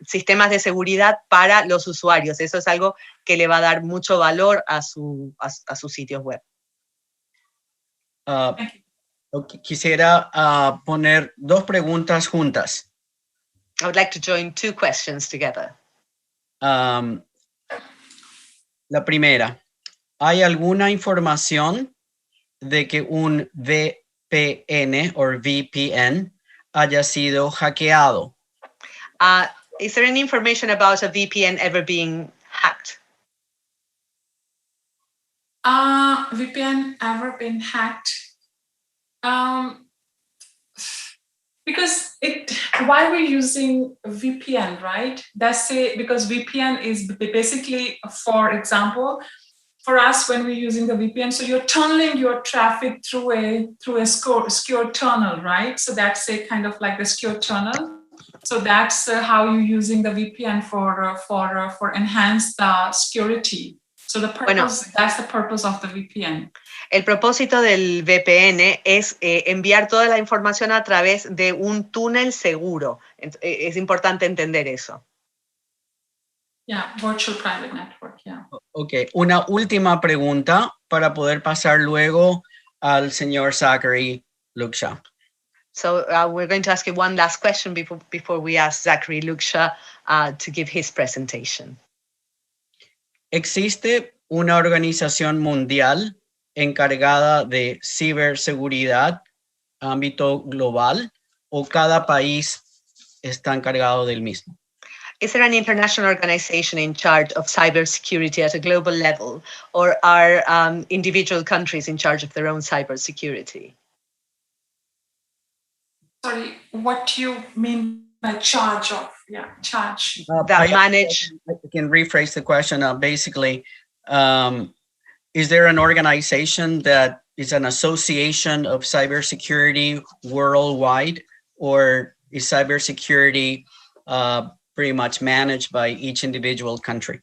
sistemas de seguridad para los usuarios. Eso es algo que le va a dar mucho valor a sus sitios web. Quisiera poner dos preguntas juntas. I would like to join two questions together. La primera, ¿hay alguna información de que un VPN o VPN haya sido hackeado? Is there any information about a VPN ever being hacked? VPN ever been hacked? Because why we're using VPN, right? Because VPN is basically, for example, for us when we're using the VPN, so you're tunneling your traffic through a secure tunnel, right? So that's a kind of like the secure tunnel. So that's how you're using the VPN for enhanced security. So that's the purpose of the VPN. El propósito del VPN es enviar toda la información a través de un túnel seguro. Es importante entender eso. Yeah, virtual private network, yeah. Ok, una última pregunta para poder pasar luego al señor Zachary Luksha. So we're going to ask you one last question before we ask Zachary Luksha to give his presentation. ¿Existe una organización mundial encargada de ciberseguridad ámbito global o cada país está encargado del mismo? Is there an international organization in charge of cybersecurity at a global level, or are individual countries in charge of their own cybersecurity? Sorry, what do you mean by charge of? Yeah, charge. That manage. I can rephrase the question. Basically, is there an organization that is an association of cybersecurity worldwide, or is cybersecurity pretty much managed by each individual country?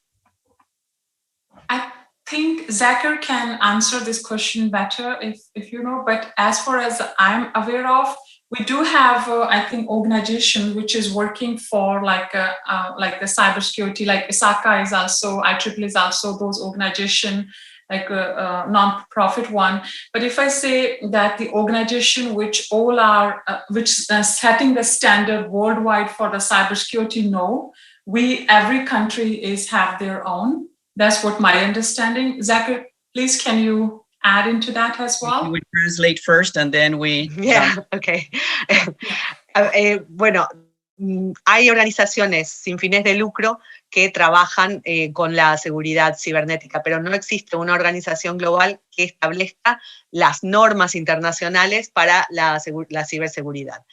I think Zachary can answer this question better if you know, but as far as I'm aware of, we do have, I think, organization which is working for like the cybersecurity, like ISACA is also, IEEE is also those organization, like a non-profit one. But if I say that the organization which all are, setting the standard worldwide for the cybersecurity, no, every country have their own. That's what my understanding. Zachary, please, can you add into that as well? We translate first and then we... Yeah, okay. Bueno, hay organizaciones sin fines de lucro que trabajan con la seguridad cibernética, pero no existe una organización global que establezca las normas internacionales para la ciberseguridad.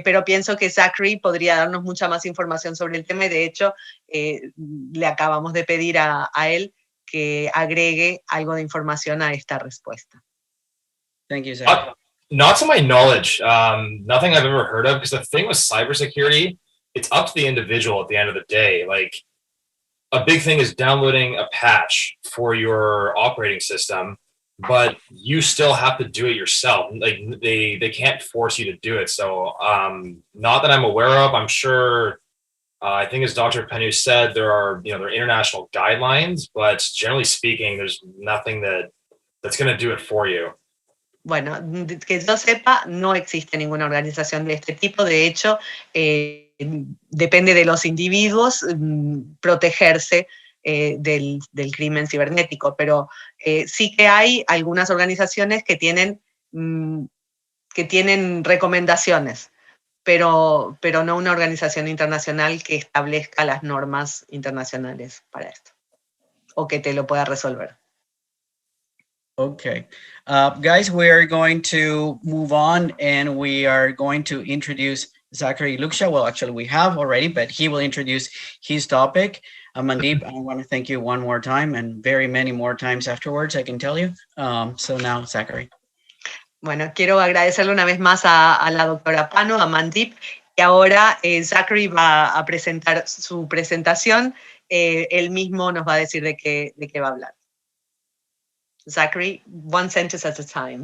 Pero pienso que Zachary podría darnos mucha más información sobre el tema y de hecho le acabamos de pedir a él que agregue algo de información a esta respuesta. Thank you, Zach. Not to my knowledge, nothing I've ever heard of, because the thing with cybersecurity, it's up to the individual at the end of the day. Like, a big thing is downloading a patch for your operating system, but you still have to do it yourself. Like, they can't force you to do it. So, not that I'm aware of. I'm sure, I think as Dr. Pannu said, there are international guidelines, but generally speaking, there's nothing that's going to do it for you. Bueno, que yo sepa, no existe ninguna organización de este tipo. De hecho, depende de los individuos protegerse del crimen cibernético, pero sí que hay algunas organizaciones que tienen recomendaciones, pero no una organización internacional que establezca las normas internacionales para esto, o que te lo pueda resolver. Okay. Guys, we are going to move on and we are going to introduce Zachary Luksha. Well, actually we have already, but he will introduce his topic. Mandeep, I want to thank you one more time and very many more times afterwards, I can tell you. So now, Zachary. Bueno, quiero agradecerle una vez más a la doctora Pannu, a Mandeep, y ahora Zachary va a presentar su presentación. Él mismo nos va a decir de qué va a hablar. Zachary, one sentence at a time.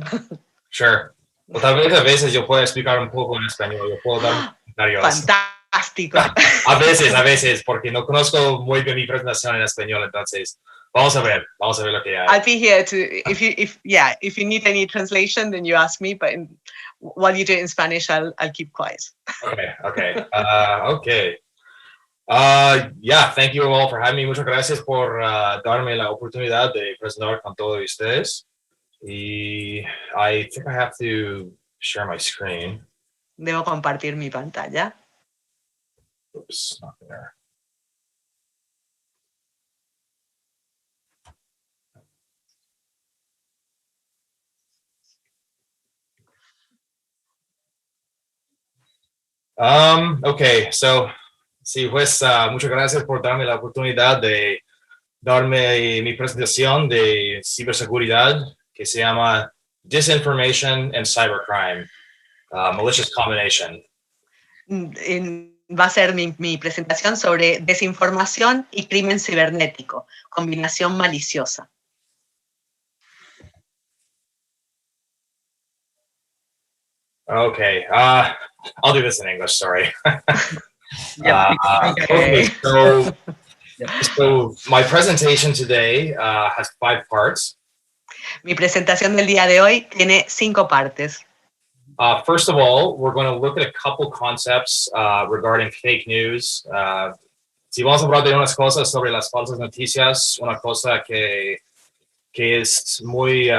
Sure. O tal vez a veces yo puedo explicar un poco en español, yo puedo dar comentarios. Fantástico. A veces, porque no conozco muy bien mi presentación en español, entonces vamos a ver lo que hay. I'll be here to, if you need any translation, then you ask me, but while you do it in Spanish, I'll keep quiet. Okay. Thank you all for having me. Muchas gracias por darme la oportunidad de presentar con todos ustedes. Y I think I have to share my screen. Debo compartir mi pantalla. Oops, not there. Okay, so sí, pues muchas gracias por darme la oportunidad de darme mi presentación de ciberseguridad que se llama Disinformation and Cybercrime, Malicious Combination. Va a ser mi presentación sobre desinformación y crimen cibernético, combinación maliciosa. Okay, I'll do this in English, sorry. Okay, so my presentation today has 5 parts. Mi presentación del día de hoy tiene 5 partes. First of all, we're going to look at a couple concepts regarding fake news. Si vamos a hablar de unas cosas sobre las falsas noticias, una cosa que es muy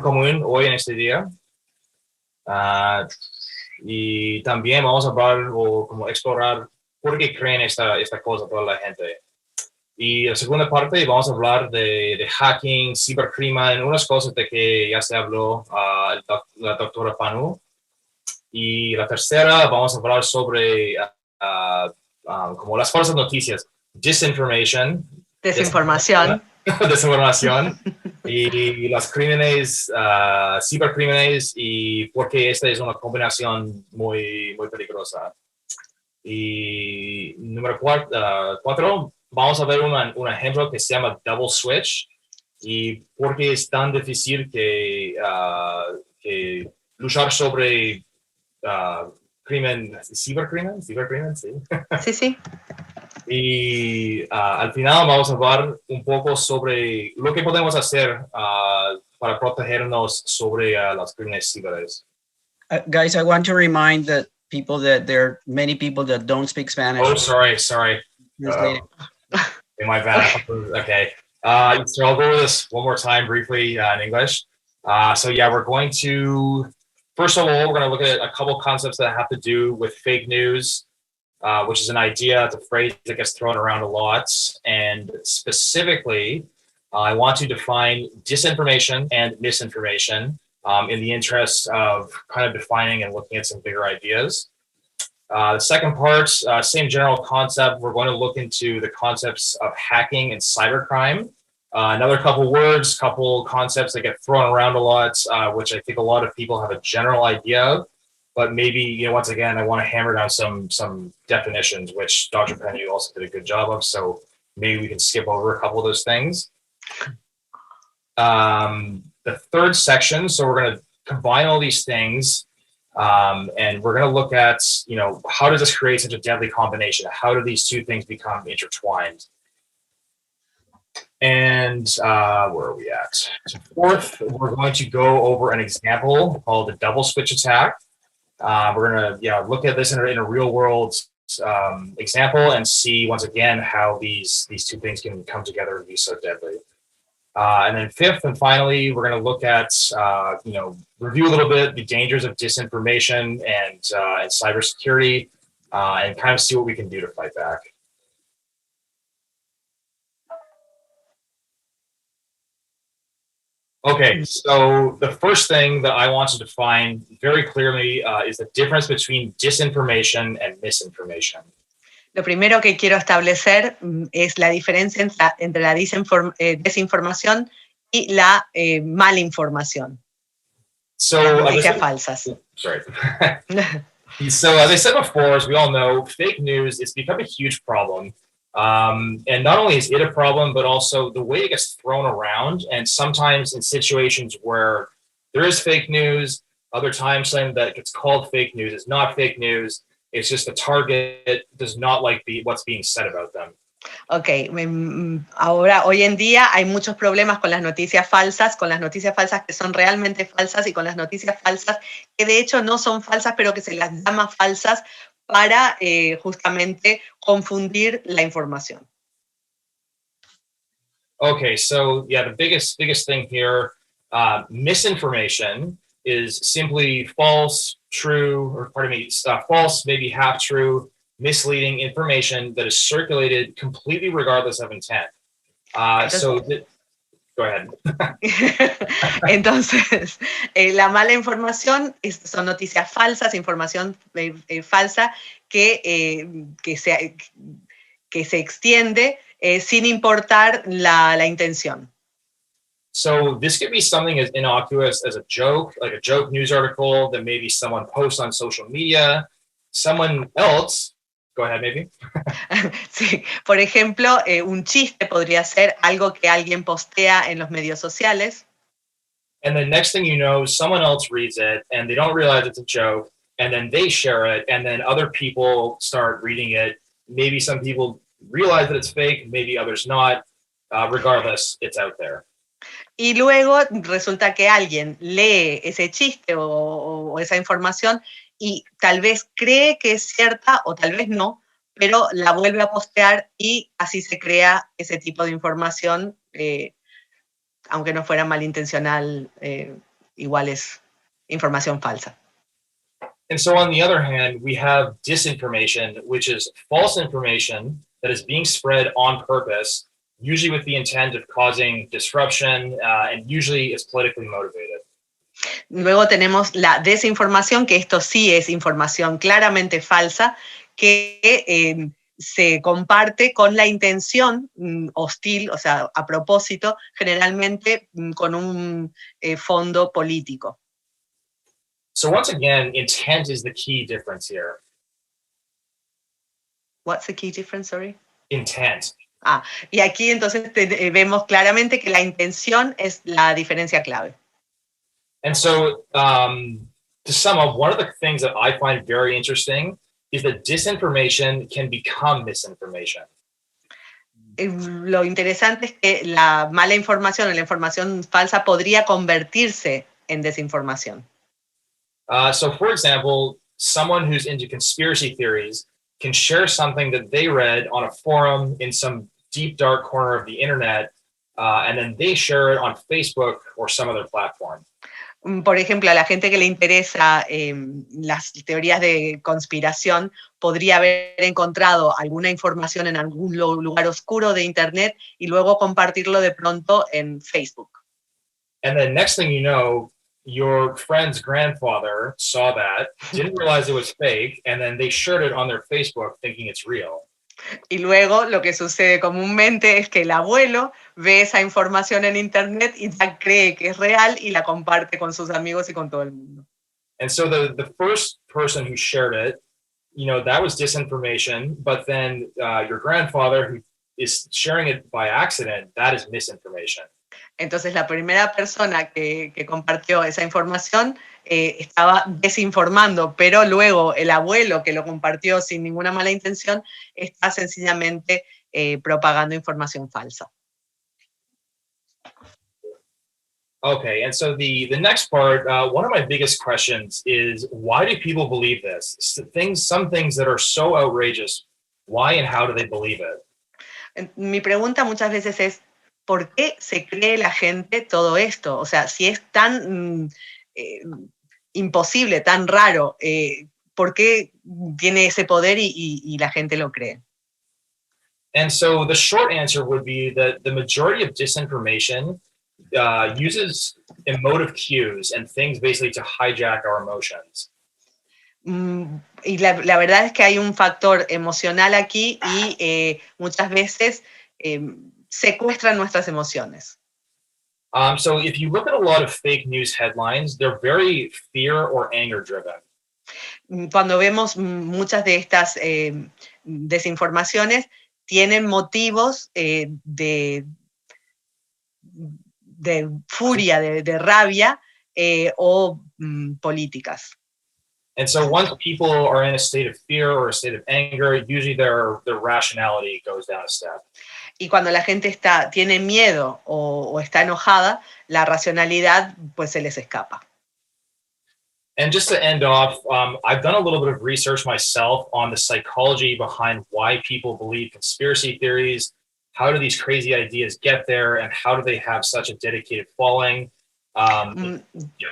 común hoy en este día. Y también vamos a hablar o como explorar por qué creen esta cosa toda la gente. Y la segunda parte vamos a hablar de hacking, cibercrimen, unas cosas de que ya se habló la doctora Pannu. Y la tercera vamos a hablar sobre como las falsas noticias, desinformation. Desinformación. Desinformación. Y los crímenes, cibercrímenes y porque esta es una combinación muy peligrosa. Y número 4, vamos a ver un ejemplo que se llama double switch y por qué es tan difícil que luchar sobre cibercrimen, sí. Sí. Y al final vamos a hablar un poco sobre lo que podemos hacer para protegernos sobre los crímenes ciberes. Guys, I want to remind that people that there are many people that don't speak Spanish. Oh, sorry. My bad. Okay. So I'll go over this one more time briefly in English. We're going to, first of all, we're going to look at a couple concepts that have to do with fake news, which is an idea, it's a phrase that gets thrown around a lot. And specifically, I want to define disinformation and misinformation in the interest of kind of defining and looking at some bigger ideas. The second part, same general concept. We're going to look into the concepts of hacking and cybercrime. Another couple words, couple concepts that get thrown around a lot, which I think a lot of people have a general idea of. But maybe, once again, I want to hammer down some definitions, which Dr. Pannu also did a good job of. So maybe we can skip over a couple of those things. The third section, so we're going to combine all these things. And we're going to look at, how does this create such a deadly combination? How do these two things become intertwined? And where are we at? So fourth, we're going to go over an example called the double switch attack. We're going to look at this in a real world example and see once again how these two things can come together and be so deadly. And then fifth and finally, we're going to look at review a little bit the dangers of disinformation and cybersecurity and kind of see what we can do to fight back. Okay, so the first thing that I want to define very clearly is the difference between disinformation and misinformation. Lo primero que quiero establecer es la diferencia entre la desinformación y la malinformación. So, noticias falsas. Sorry. So, as I said before, as we all know, fake news has become a huge problem. And not only is it a problem, but also the way it gets thrown around. And sometimes in situations where there is fake news, other times something that gets called fake news is not fake news. It's just the target does not like what's being said about them. Ok, ahora, hoy en día hay muchos problemas con las noticias falsas que son realmente falsas y con las noticias falsas que de hecho no son falsas, pero que se las llama falsas para justamente confundir la información. Okay, so yeah, the biggest thing here, misinformation is simply false, true, or pardon me, false, maybe half true, misleading information that is circulated completely regardless of intent. Go ahead. Entonces, la mala información son noticias falsas, información falsa que se extiende sin importar la intención. So this could be something as innocuous as a joke, like a joke news article that maybe someone posts on social media. Someone else, go ahead maybe. Sí, por ejemplo, un chiste podría ser algo que alguien postea en los medios sociales. And then next thing you know, someone else reads it and they don't realize it's a joke, and then they share it, and then other people start reading it. Maybe some people realize that it's fake, maybe others not. Regardless, it's out there. Y luego resulta que alguien lee ese chiste o esa información y tal vez cree que es cierta o tal vez no, pero la vuelve a postear y así se crea ese tipo de información, aunque no fuera malintencional, igual es información falsa. And so on the other hand, we have disinformation, which is false information that is being spread on purpose, usually with the intent of causing disruption, and usually is politically motivated. Luego tenemos la desinformación, que esto sí es información claramente falsa, que se comparte con la intención hostil, o sea, a propósito, generalmente con un fondo político. So once again, intent is the key difference here. What's the key difference, sorry? Intent. Y aquí entonces vemos claramente que la intención es la diferencia clave. And so, to sum up, one of the things that I find very interesting is that disinformation can become misinformation. Lo interesante es que la mala información o la información falsa podría convertirse en desinformación. So, for example, someone who's into conspiracy theories can share something that they read on a forum in some deep, dark corner of the internet, and then they share it on Facebook or some other platform. Por ejemplo, a la gente que le interesa las teorías de conspiración podría haber encontrado alguna información en algún lugar oscuro de internet y luego compartirlo de pronto en Facebook. And then next thing you know, your friend's grandfather saw that, didn't realize it was fake, and then they shared it on their Facebook thinking it's real. Y luego lo que sucede comúnmente es que el abuelo ve esa información en internet y ya cree que es real y la comparte con sus amigos y con todo el mundo. And so the first person who shared it, you know, that was disinformation, but then your grandfather who is sharing it by accident, that is misinformation. Entonces la primera persona que compartió esa información estaba desinformando, pero luego el abuelo que lo compartió sin ninguna mala intención está sencillamente propagando información falsa. Okay, and so the next part, one of my biggest questions is, why do people believe this? Some things that are so outrageous, why and how do they believe it? Mi pregunta muchas veces es, ¿por qué se cree la gente todo esto? O sea, si es tan imposible, tan raro, ¿por qué tiene ese poder y la gente lo cree? And so the short answer would be that the majority of disinformation uses emotive cues and things basically to hijack our emotions. Y la verdad es que hay un factor emocional aquí y muchas veces secuestran nuestras emociones. So if you look at a lot of fake news headlines, they're very fear or anger driven. Cuando vemos muchas de estas desinformaciones, tienen motivos de furia, de rabia o políticas. And so once people are in a state of fear or a state of anger, usually their rationality goes down a step. Y cuando la gente tiene miedo o está enojada, la racionalidad pues se les escapa. And just to end off, I've done a little bit of research myself on the psychology behind why people believe conspiracy theories. How do these crazy ideas get there, and how do they have such a dedicated following?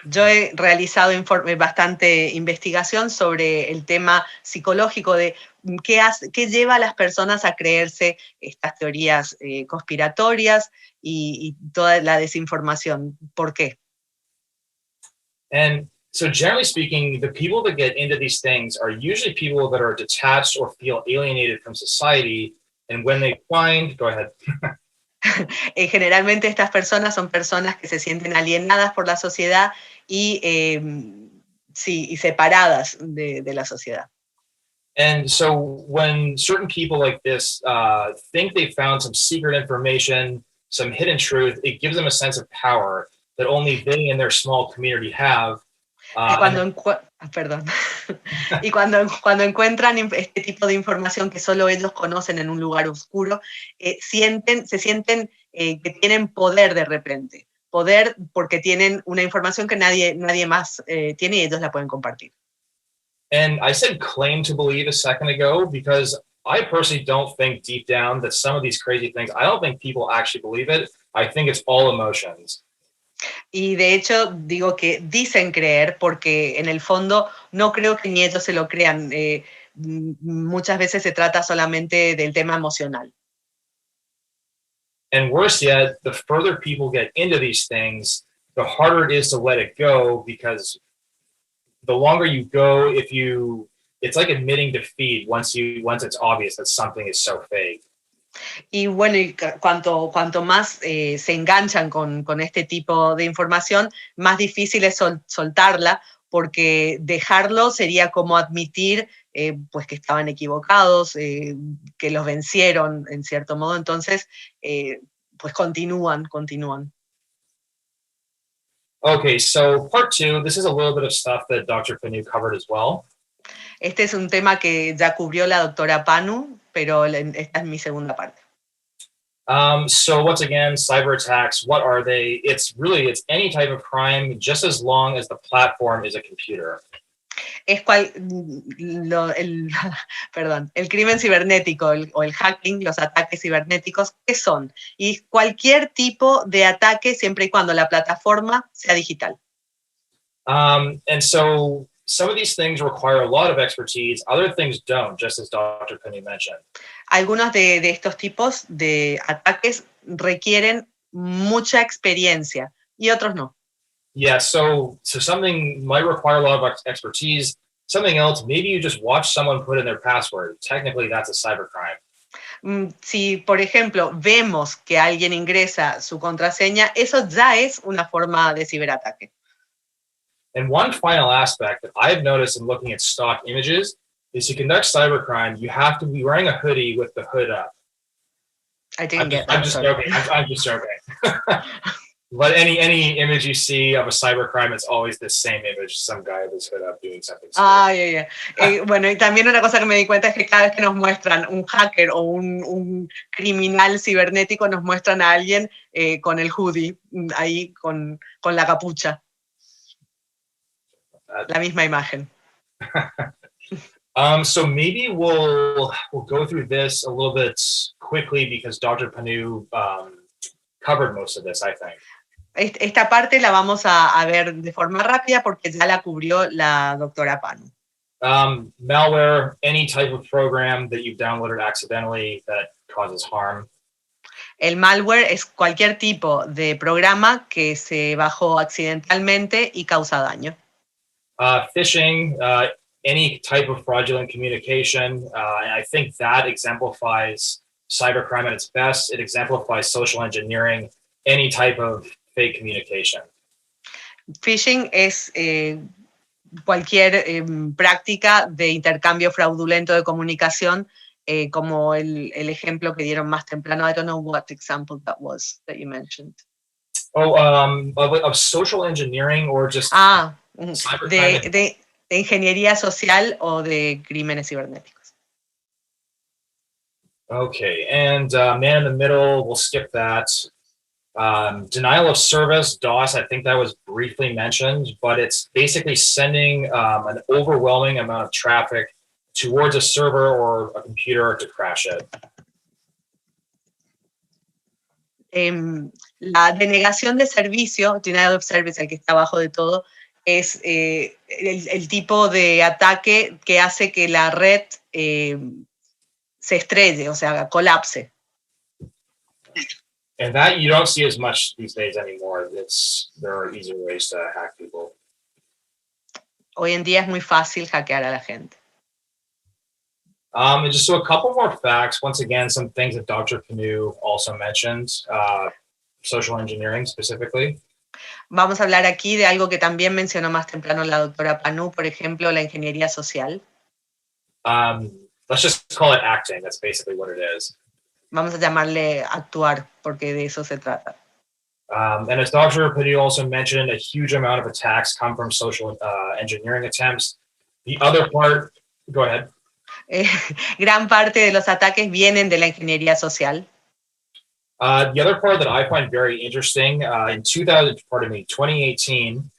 Yo he realizado bastante investigación sobre el tema psicológico de qué lleva a las personas a creerse estas teorías conspiratorias y toda la desinformación. ¿Por qué? And so generally speaking, the people that get into these things are usually people that are detached or feel alienated from society. And when they find, go ahead. Generalmente estas personas son personas que se sienten alienadas por la sociedad y separadas de la sociedad. And so when certain people like this think they found some secret information, some hidden truth, it gives them a sense of power that only they and their small community have. Y cuando encuentran este tipo de información que solo ellos conocen en un lugar oscuro, se sienten que tienen poder de repente. Poder porque tienen una información que nadie más tiene y ellos la pueden compartir. And I said claim to believe a second ago because I personally don't think deep down that some of these crazy things, I don't think people actually believe it. I think it's all emotions. Y de hecho digo que dicen creer porque en el fondo no creo que ni ellos se lo crean. Muchas veces se trata solamente del tema emocional. And worse yet, the further people get into these things, the harder it is to let it go because the longer you go, it's like admitting defeat once it's obvious that something is so fake. Y bueno, y cuanto más se enganchan con este tipo de información, más difícil es soltarla, porque dejarlo sería como admitir pues que estaban equivocados, que los vencieron en cierto modo, entonces pues continúan. Okay, so part 2, this is a little bit of stuff that Dr. Pannu covered as well. Este es un tema que ya cubrió la doctora Pannu, pero esta es mi segunda parte. So once again, cyber attacks, what are they? It's any type of crime, just as long as the platform is a computer. El crimen cibernético o el hacking, los ataques cibernéticos, ¿qué son? Y cualquier tipo de ataque siempre y cuando la plataforma sea digital. And so some of these things require a lot of expertise, other things don't, just as Dr. Pannu mentioned. Algunos de estos tipos de ataques requieren mucha experiencia y otros no. Yeah, so something might require a lot of expertise. Something else, maybe you just watch someone put in their password. Technically, that's a cybercrime. Si, por ejemplo, vemos que alguien ingresa su contraseña, eso ya es una forma de ciberataque. And one final aspect that I've noticed in looking at stock images is to conduct cybercrime, you have to be wearing a hoodie with the hood up. I didn't get that. I'm just joking. But any image you see of a cybercrime, it's always the same image, some guy with his hood up doing something. Yeah. Bueno, y también una cosa que me di cuenta es que cada vez que nos muestran un hacker o un criminal cibernético, nos muestran a alguien con el hoodie, ahí con la capucha. La misma imagen. So maybe we'll go through this a little bit quickly because Dr. Pannu covered most of this, I think. Esta parte la vamos a ver de forma rápida porque ya la cubrió la doctora Pannu. Malware, any type of program that you've downloaded accidentally that causes harm. El malware es cualquier tipo de programa que se bajó accidentalmente y causa daño. Phishing, any type of fraudulent communication, and I think that exemplifies cybercrime at its best. It exemplifies social engineering, any type of fake communication. Phishing es cualquier práctica de intercambio fraudulento de comunicación, como el ejemplo que dieron más temprano. I don't know what example that was that you mentioned. Oh, of social engineering or just de ingeniería social o de crímenes cibernéticos. Okay, and man in the middle, we'll skip that. Denial of service, DOS, I think that was briefly mentioned, but it's basically sending an overwhelming amount of traffic towards a server or a computer to crash it. La denegación de servicio, denial of service, el que está abajo de todo, es el tipo de ataque que hace que la red se estrelle, o sea, colapse. And that you don't see as much these days anymore. There are easier ways to hack people. Hoy en día es muy fácil hackear a la gente. And just so a couple more facts. Once again, some things that Dr. Pannu also mentioned, social engineering specifically. Vamos a hablar aquí de algo que también mencionó más temprano la doctora Pannu, por ejemplo, la ingeniería social. Let's just call it acting. That's basically what it is. Vamos a llamarle actuar, porque de eso se trata. And as Dr. Pannu also mentioned, a huge amount of attacks come from social engineering attempts. The other part, go ahead. Gran parte de los ataques vienen de la ingeniería social. The other part that I find very interesting, in 2018,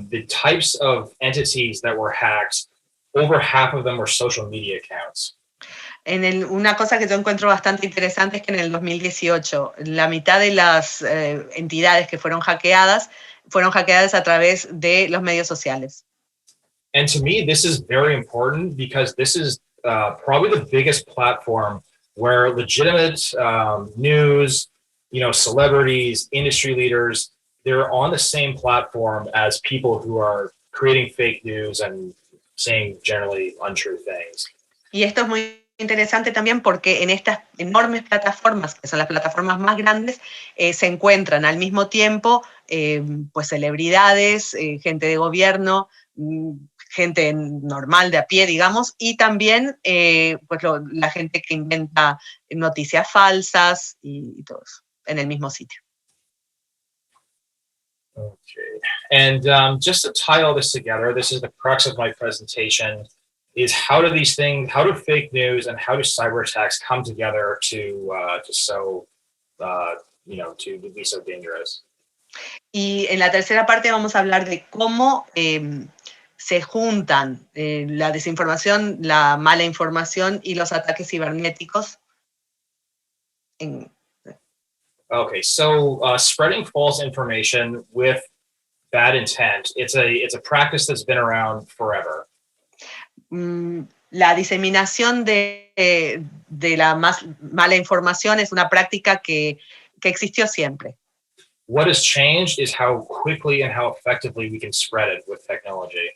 the types of entities that were hacked, over half of them were social media accounts. Una cosa que yo encuentro bastante interesante es que en el 2018 la mitad de las entidades que fueron hackeadas a través de los medios sociales. And to me, this is very important because this is probably the biggest platform where legitimate news, celebrities, industry leaders, they're on the same platform as people who are creating fake news and saying generally untrue things. Y esto es muy interesante también porque en estas enormes plataformas, que son las plataformas más grandes, se encuentran al mismo tiempo pues celebridades, gente de gobierno, gente normal de a pie, digamos, y también pues la gente que inventa noticias falsas y todo eso en el mismo sitio. Okay, and just to tie all this together, this is the crux of my presentation, is how do fake news and how do cyber attacks come together to be so dangerous? Y en la tercera parte vamos a hablar de cómo se juntan la desinformación, la mala información y los ataques cibernéticos. Okay, so spreading false information with bad intent, it's a practice that's been around forever. La diseminación de la mala información es una práctica que existió siempre. What has changed is how quickly and how effectively we can spread it with technology.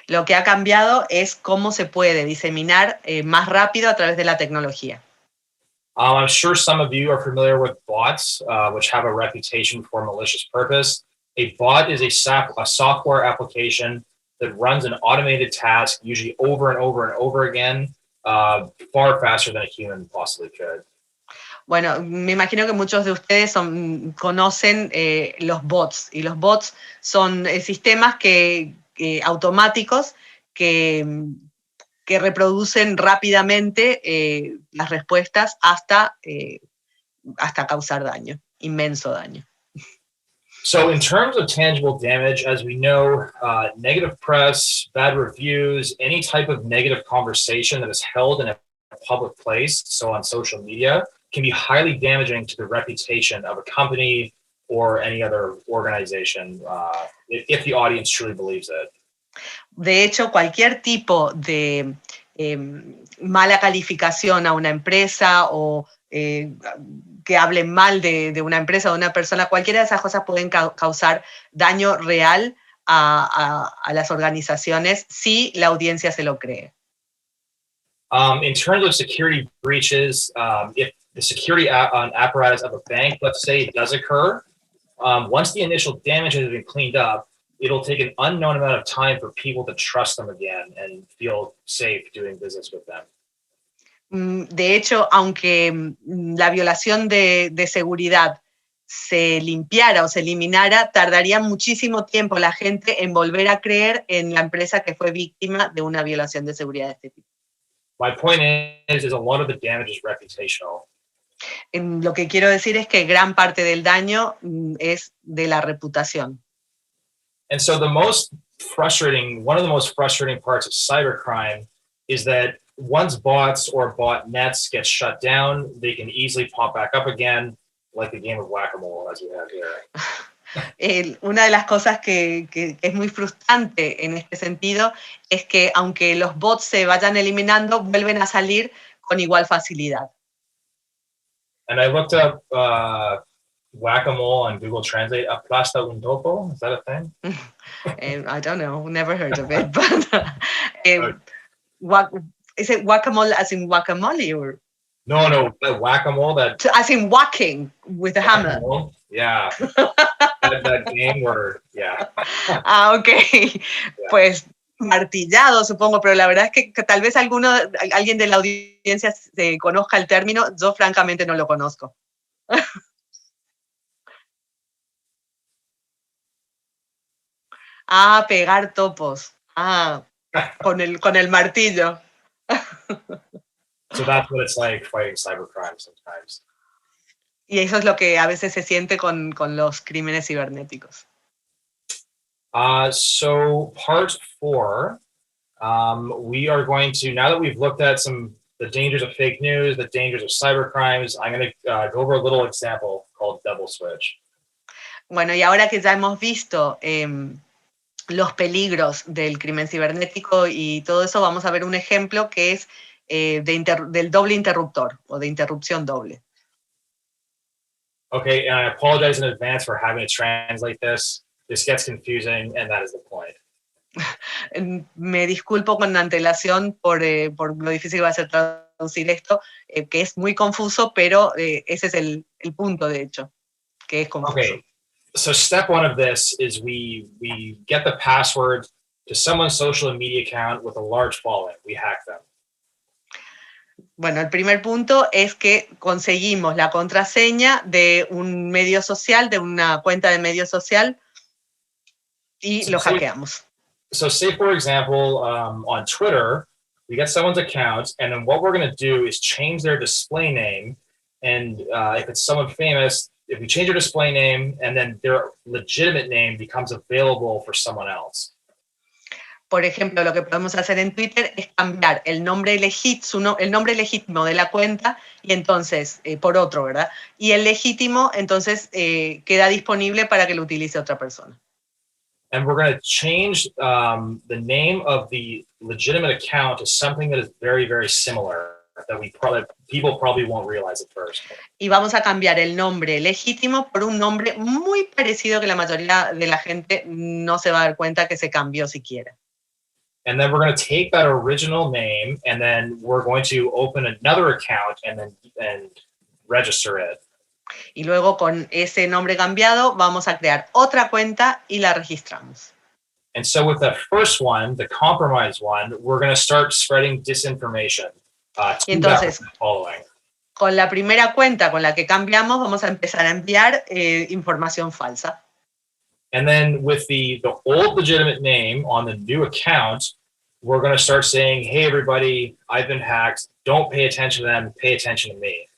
Lo que ha cambiado es cómo se puede diseminar más rápido a través de la tecnología. I'm sure some of you are familiar with bots, which have a reputation for malicious purpose. A bot is a software application that runs an automated task, usually over and over and over again, far faster than a human possibly could. Bueno, me imagino que muchos de ustedes conocen los bots, y los bots son sistemas automáticos que reproducen rápidamente las respuestas hasta causar daño, inmenso daño. So in terms of tangible damage, as we know, negative press, bad reviews, any type of negative conversation that is held in a public place, so on social media, can be highly damaging to the reputation of a company or any other organization if the audience truly believes it. De hecho, cualquier tipo de mala calificación a una empresa o que hablen mal de una empresa o de una persona, cualquiera de esas cosas pueden causar daño real a las organizaciones si la audiencia se lo cree. In terms of security breaches, if the security apparatus of a bank, let's say, does occur, once the initial damage has been cleaned up, it'll take an unknown amount of time for people to trust them again and feel safe doing business with them. De hecho, aunque la violación de seguridad se limpiara o se eliminara, tardaría muchísimo tiempo la gente en volver a creer en la empresa que fue víctima de una violación de seguridad de este tipo. My point is a lot of the damage is reputational. Lo que quiero decir es que gran parte del daño es de la reputación. And so one of the most frustrating parts of cybercrime is that once bots or botnets get shut down, they can easily pop back up again, like the game of whack-a-mole, as we have here. Una de las cosas que es muy frustrante en este sentido es que aunque los bots se vayan eliminando, vuelven a salir con igual facilidad. And I looked up whack-a-mole on Google Translate. Aplasta un topo, is that a thing? I don't know, never heard of it. But is it whack-a-mole as in guacamole or? No, whack-a-mole. As in whacking with a hammer. Yeah. that game where, yeah. Ok. Yeah. Pues martillado, supongo, pero la verdad es que tal vez alguien de la audiencia conozca el término. Yo francamente no lo conozco. Pegar topos. Con el martillo. So that's what it's like fighting cybercrime sometimes. Y eso es lo que a veces se siente con los crímenes cibernéticos. So part 4, we are going to, now that we've looked at the dangers of fake news, the dangers of cybercrimes, I'm going to go over a little example called double switch. Bueno, y ahora que ya hemos visto los peligros del crimen cibernético y todo eso, vamos a ver un ejemplo que es del doble interruptor o de interrupción doble. Okay, and I apologize in advance for having to translate this. This gets confusing, and that is the point. Me disculpo con antelación por lo difícil que va a ser traducir esto, que es muy confuso, pero ese es el punto, de hecho, que es confuso. Okay, so step 1 of this is we get the password to someone's social media account with a large following. We hack them. Bueno, el primer punto es que conseguimos la contraseña de un medio social, de una cuenta de medio social, y lo hackeamos. So say, for example, on Twitter, we get someone's account, and then what we're going to do is change their display name, and if it's someone famous, if we change their display name, and then their legitimate name becomes available for someone else. Por ejemplo, lo que podemos hacer en Twitter es cambiar el nombre legítimo de la cuenta y entonces, por otro, ¿verdad? Y el legítimo, entonces, queda disponible para que lo utilice otra persona. And we're going to change the name of the legitimate account to something that is very, very similar that people probably won't realize at first. Y vamos a cambiar el nombre legítimo por un nombre muy parecido que la mayoría de la gente no se va a dar cuenta que se cambió siquiera. And then we're going to take that original name, and then we're going to open another account and register it. Y luego con ese nombre cambiado vamos a crear otra cuenta y la registramos. And so with the first one, the compromised one, we're going to start spreading disinformation to entonces, that following. Con la primera cuenta con la que cambiamos vamos a empezar a enviar información falsa. And then with the old legitimate name on the new account, we're going to start saying, hey, everybody, I've been hacked. Don't pay attention to them. Pay attention to me.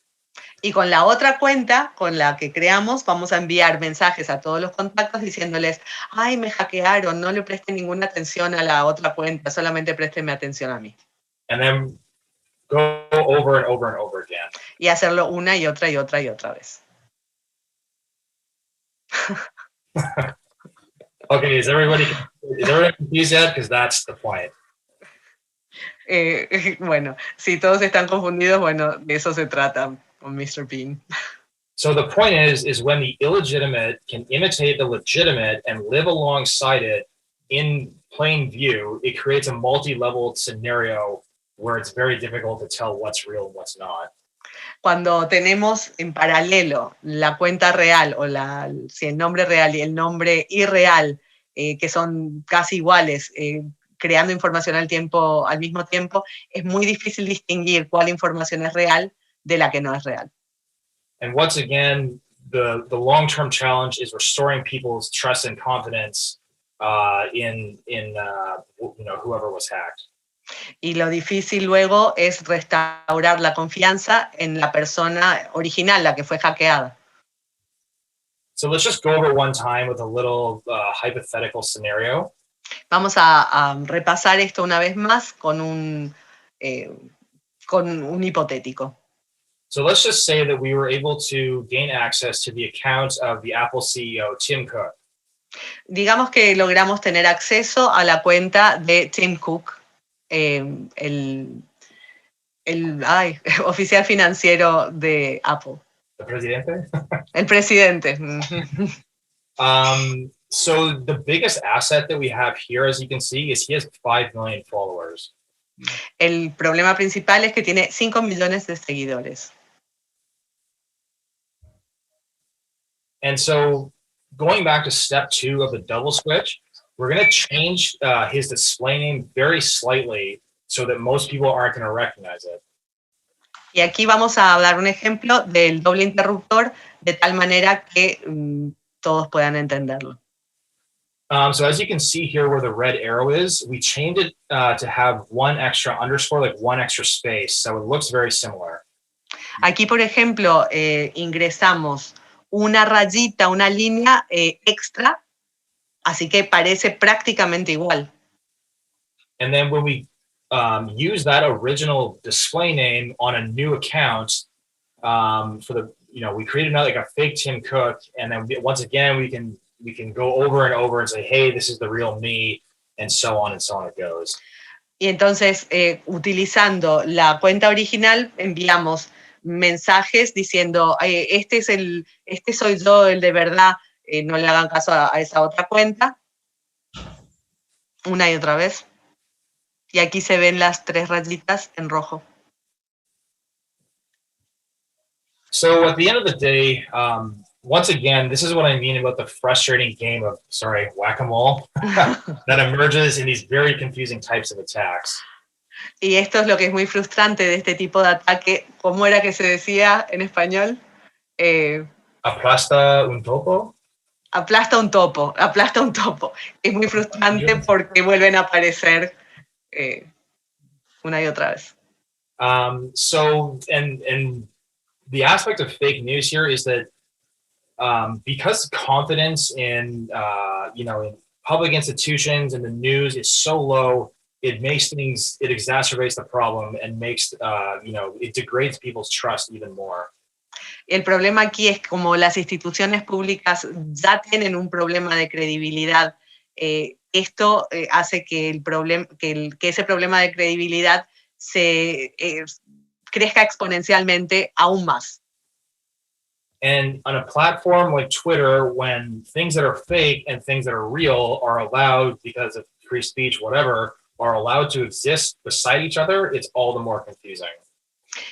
Y con la otra cuenta, con la que creamos, vamos a enviar mensajes a todos los contactos diciéndoles, ay, me hackearon, no le presten ninguna atención a la otra cuenta, solamente préstenme atención a mí. And then go over and over and over again. Y hacerlo una y otra y otra y otra vez. Okay, is everybody confused yet? Because that's the point. Bueno, si todos están confundidos, bueno, de eso se trata con Mr. Bean. So the point is when the illegitimate can imitate the legitimate and live alongside it in plain view, it creates a multi-level scenario where it's very difficult to tell what's real and what's not. Cuando tenemos en paralelo la cuenta real o el nombre real y el nombre irreal, que son casi iguales, creando información al mismo tiempo, es muy difícil distinguir cuál información es real de la que no es real. And once again, the long-term challenge is restoring people's trust and confidence in whoever was hacked. Y lo difícil luego es restaurar la confianza en la persona original, la que fue hackeada. So let's just go over one time with a little hypothetical scenario. Vamos a repasar esto una vez más con un hipotético. So let's just say that we were able to gain access to the account of the Apple CEO, Tim Cook. Digamos que logramos tener acceso a la cuenta de Tim Cook, el oficial financiero de Apple. ¿El presidente? El presidente. So the biggest asset that we have here, as you can see, is he has 5 million followers. El problema principal es que tiene 5 millones de seguidores. And so going back to step 2 of the double switch, we're going to change his display name very slightly so that most people aren't going to recognize it. Y aquí vamos a dar un ejemplo del doble interruptor de tal manera que todos puedan entenderlo. So as you can see here where the red arrow is, we changed it to have one extra underscore, like one extra space. So it looks very similar. Aquí, por ejemplo, ingresamos una rayita, una línea extra, así que parece prácticamente igual. And then when we use that original display name on a new account we created another, like a fake Tim Cook, and then once again we can go over and over and say, hey, this is the real me, and so on it goes. Y entonces, utilizando la cuenta original, enviamos mensajes diciendo, este soy yo, el de verdad, no le hagan caso a esa otra cuenta, una y otra vez. Y aquí se ven las 3 rayitas en rojo. So at the end of the day, once again, this is what I mean about the frustrating game of, whack-a-mole that emerges in these very confusing types of attacks. Y esto es lo que es muy frustrante de este tipo de ataque. ¿Cómo era que se decía en español? Aplasta un topo. Aplasta un topo, aplasta un topo. Es muy frustrante porque vuelven a aparecer una y otra vez. So the aspect of fake news here is that because confidence in public institutions and the news is so low, it exacerbates the problem and makes, it degrades people's trust even more. El problema aquí es como las instituciones públicas ya tienen un problema de credibilidad. Esto hace que ese problema de credibilidad se crezca exponencialmente aún más. And on a platform like Twitter, when things that are fake and things that are real are allowed because of free speech, whatever, are allowed to exist beside each other, it's all the more confusing.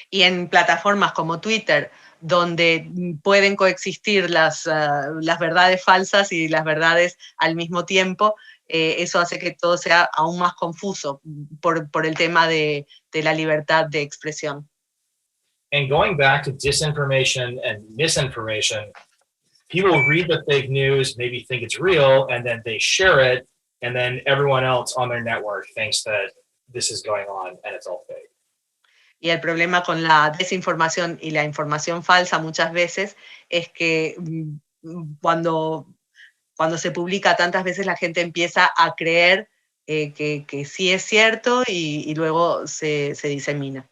Y en plataformas como Twitter, donde pueden coexistir las verdades falsas y las verdades al mismo tiempo, eso hace que todo sea aún más confuso por el tema de la libertad de expresión. And going back to disinformation and misinformation, people read the fake news, maybe think it's real, and then they share it, and then everyone else on their network thinks that this is going on and it's all fake. Y el problema con la desinformación y la información falsa muchas veces es que cuando se publica tantas veces la gente empieza a creer que sí es cierto y luego se disemina.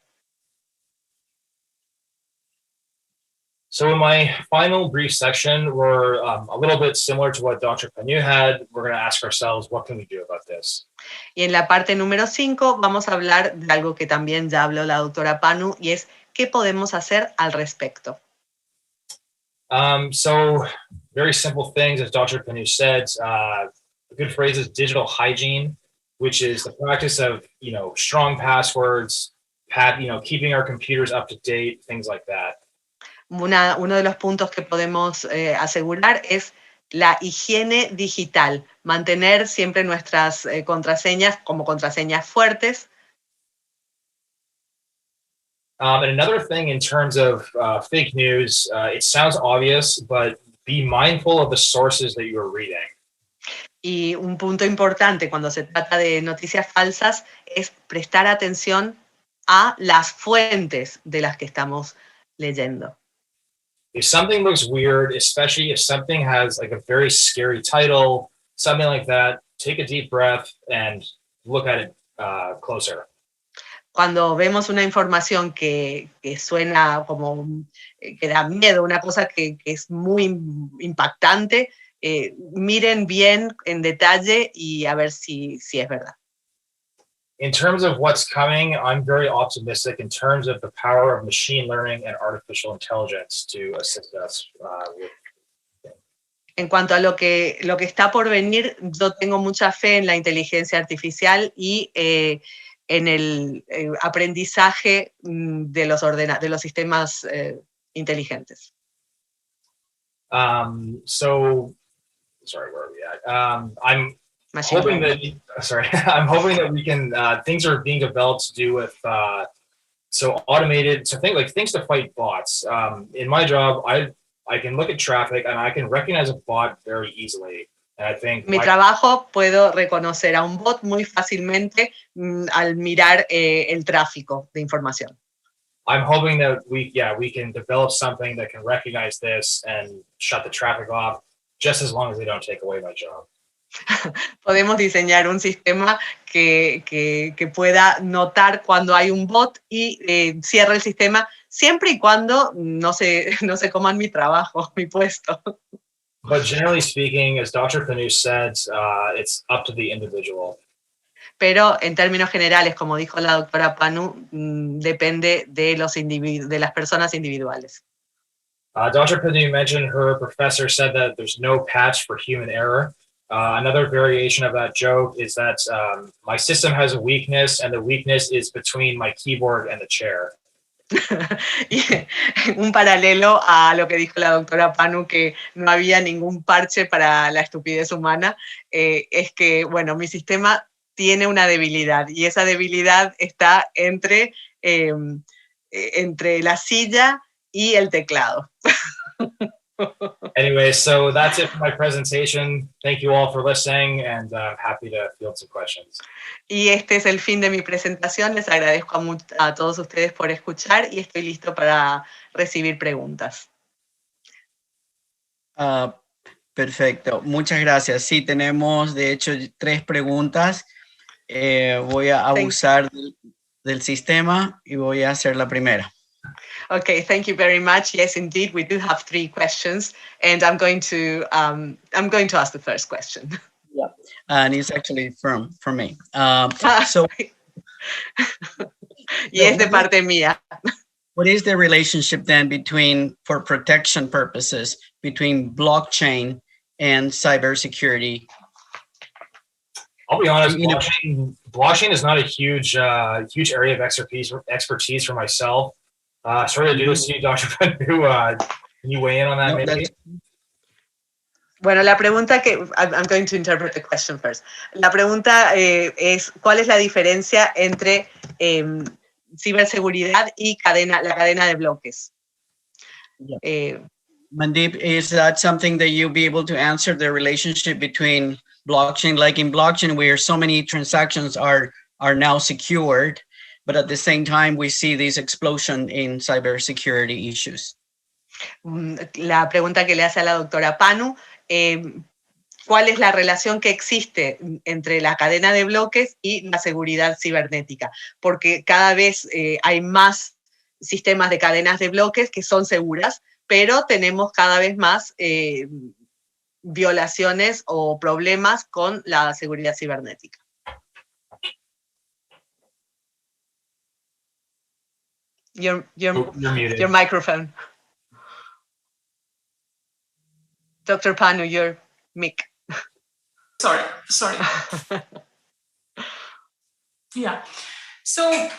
So in my final brief section, we're a little bit similar to what Dr. Pannu had. We're going to ask ourselves, what can we do about this? Y en la parte número 5 vamos a hablar de algo que también ya habló la doctora Pannu, y es ¿qué podemos hacer al respecto? So very simple things, as Dr. Pannu said. A good phrase is digital hygiene, which is the practice of, strong passwords, keeping our computers up to date, things like that. Uno de los puntos que podemos asegurar es la higiene digital, mantener siempre nuestras contraseñas como contraseñas fuertes. And another thing in terms of fake news, it sounds obvious, but be mindful of the sources that you are reading. Y un punto importante cuando se trata de noticias falsas es prestar atención a las fuentes de las que estamos leyendo. If something looks weird, especially if something has like a very scary title, something like that, take a deep breath and look at it closer. Cuando vemos una información que suena como que da miedo, una cosa que es muy impactante, miren bien en detalle y a ver si es verdad. In terms of what's coming, I'm very optimistic in terms of the power of machine learning and artificial intelligence to assist us with. En cuanto a lo que está por venir, yo tengo mucha fe en la inteligencia artificial y en el aprendizaje de los sistemas inteligentes. So, sorry, where are we at? I'm Machine hoping learning. I'm hoping that we can, things are being developed to do with, things to fight bots. In my job, I can look at traffic and I can recognize a bot very easily. And I think Mi trabajo puedo reconocer a un bot muy fácilmente al mirar el tráfico de información. I'm hoping that we can develop something that can recognize this and shut the traffic off just as long as they don't take away my job. Podemos diseñar un sistema que pueda notar cuando hay un bot y cierre el sistema siempre y cuando no se coman mi trabajo, mi puesto. But generally speaking, as Dr. Pannu said, it's up to the individual. Pero en términos generales, como dijo la doctora Pannu, depende de las personas individuales. Dr. Pannu mentioned her professor said that there's no patch for human error. Another variation of that joke is that my system has a weakness, and the weakness is between my keyboard and the chair. Y un paralelo a lo que dijo la doctora Pannu, que no había ningún parche para la estupidez humana, es que, bueno, mi sistema tiene una debilidad, y esa debilidad está entre la silla y el teclado. Anyway, so that's it for my presentation. Thank you all for listening, and I'm happy to field some questions. Y este es el fin de mi presentación. Les agradezco a todos ustedes por escuchar y estoy listo para recibir preguntas. Perfecto, muchas gracias. Sí, tenemos de hecho 3 preguntas. Voy a abusar del sistema y voy a hacer la primera. Okay, thank you very much. Yes, indeed, we do have 3 questions, and I'm going to ask the first question. Yeah, and it's actually from me. So, y es de parte mía. What is the relationship then for protection purposes, between blockchain and cybersecurity? I'll be honest, blockchain is not a huge area of expertise for myself. Sorry to do this to you, Dr. Pannu. Can you weigh in on that, maybe? Bueno, la pregunta I'm going to interpret the question first. La pregunta es, ¿cuál es la diferencia entre ciberseguridad y la cadena de bloques? Yeah. Mandeep, is that something that you'll be able to answer, the relationship between blockchain? Like in blockchain, where so many transactions are now secured, but at the same time, we see this explosion in cybersecurity issues. La pregunta que le hace a la doctora Pannu, ¿cuál es la relación que existe entre la cadena de bloques y la seguridad cibernética? Porque cada vez hay más sistemas de cadenas de bloques que son seguras, pero tenemos cada vez más violaciones o problemas con la seguridad cibernética. You're muted. Your microphone. Dr. Pannu, your mic. Sorry. Yeah. So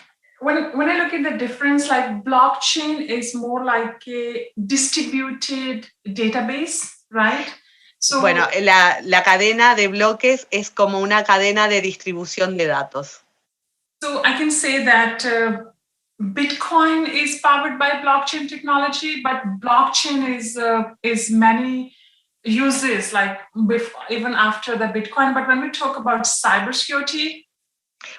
when I look at the difference, like blockchain is more like a distributed database, right? So, bueno, la cadena de bloques es como una cadena de distribución de datos. So I can say that Bitcoin is powered by blockchain technology, but blockchain is many uses, like even after the Bitcoin. But when we talk about cybersecurity,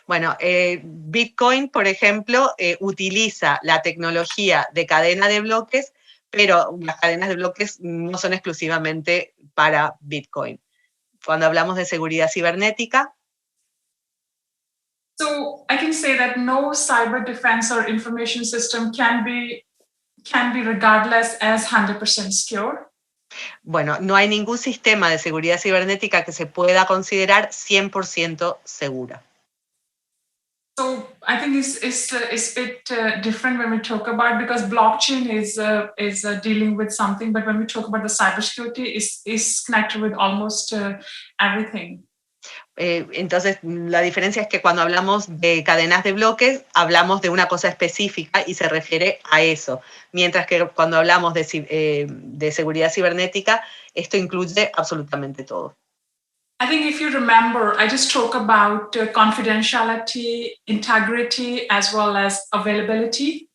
bueno, Bitcoin, por ejemplo, utiliza la tecnología de cadena de bloques, pero las cadenas de bloques no son exclusivamente para Bitcoin. Cuando hablamos de seguridad cibernética, so I can say that no cyber defense or information system can be regardless as 100% secure. Bueno, no hay ningún sistema de seguridad cibernética que se pueda considerar 100% segura. So I think it's a bit different when we talk about, because blockchain is dealing with something, but when we talk about the cybersecurity, is connected with almost everything. Entonces, la diferencia es que cuando hablamos de cadenas de bloques, hablamos de una cosa específica y se refiere a eso. Mientras que cuando hablamos de seguridad cibernética, esto incluye absolutamente todo. I think if you remember, I just talk about confidentiality, integrity, as well as availability.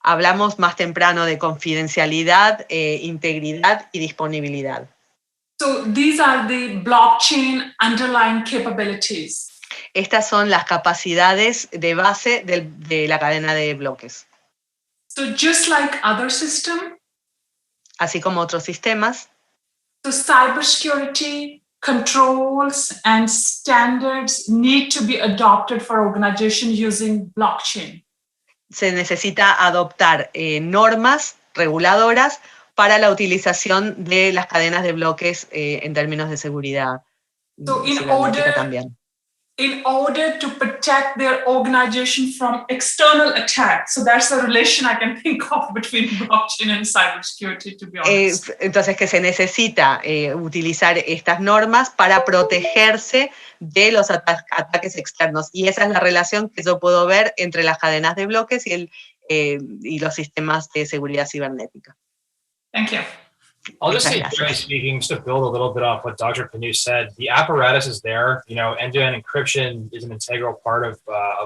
Hablamos más temprano de confidencialidad, integridad y disponibilidad. So these are the blockchain underlying capabilities. Estas son las capacidades de base de la cadena de bloques. So just like other systems, así como otros sistemas, so cybersecurity controls and standards need to be adopted for organizations using blockchain. Se necesita adoptar normas reguladoras para la utilización de las cadenas de bloques en términos de seguridad. So in order to protect their organization from external attacks. So that's the relation I can think of between blockchain and cybersecurity, to be honest. Entonces que se necesita utilizar estas normas para protegerse de los ataques externos. Y esa es la relación que yo puedo ver entre las cadenas de bloques y los sistemas de seguridad cibernética. Thank you. I'll just say, generally speaking, just to build a little bit off what Dr. Pannu said, the apparatus is there. You know, end-to-end encryption is an integral part of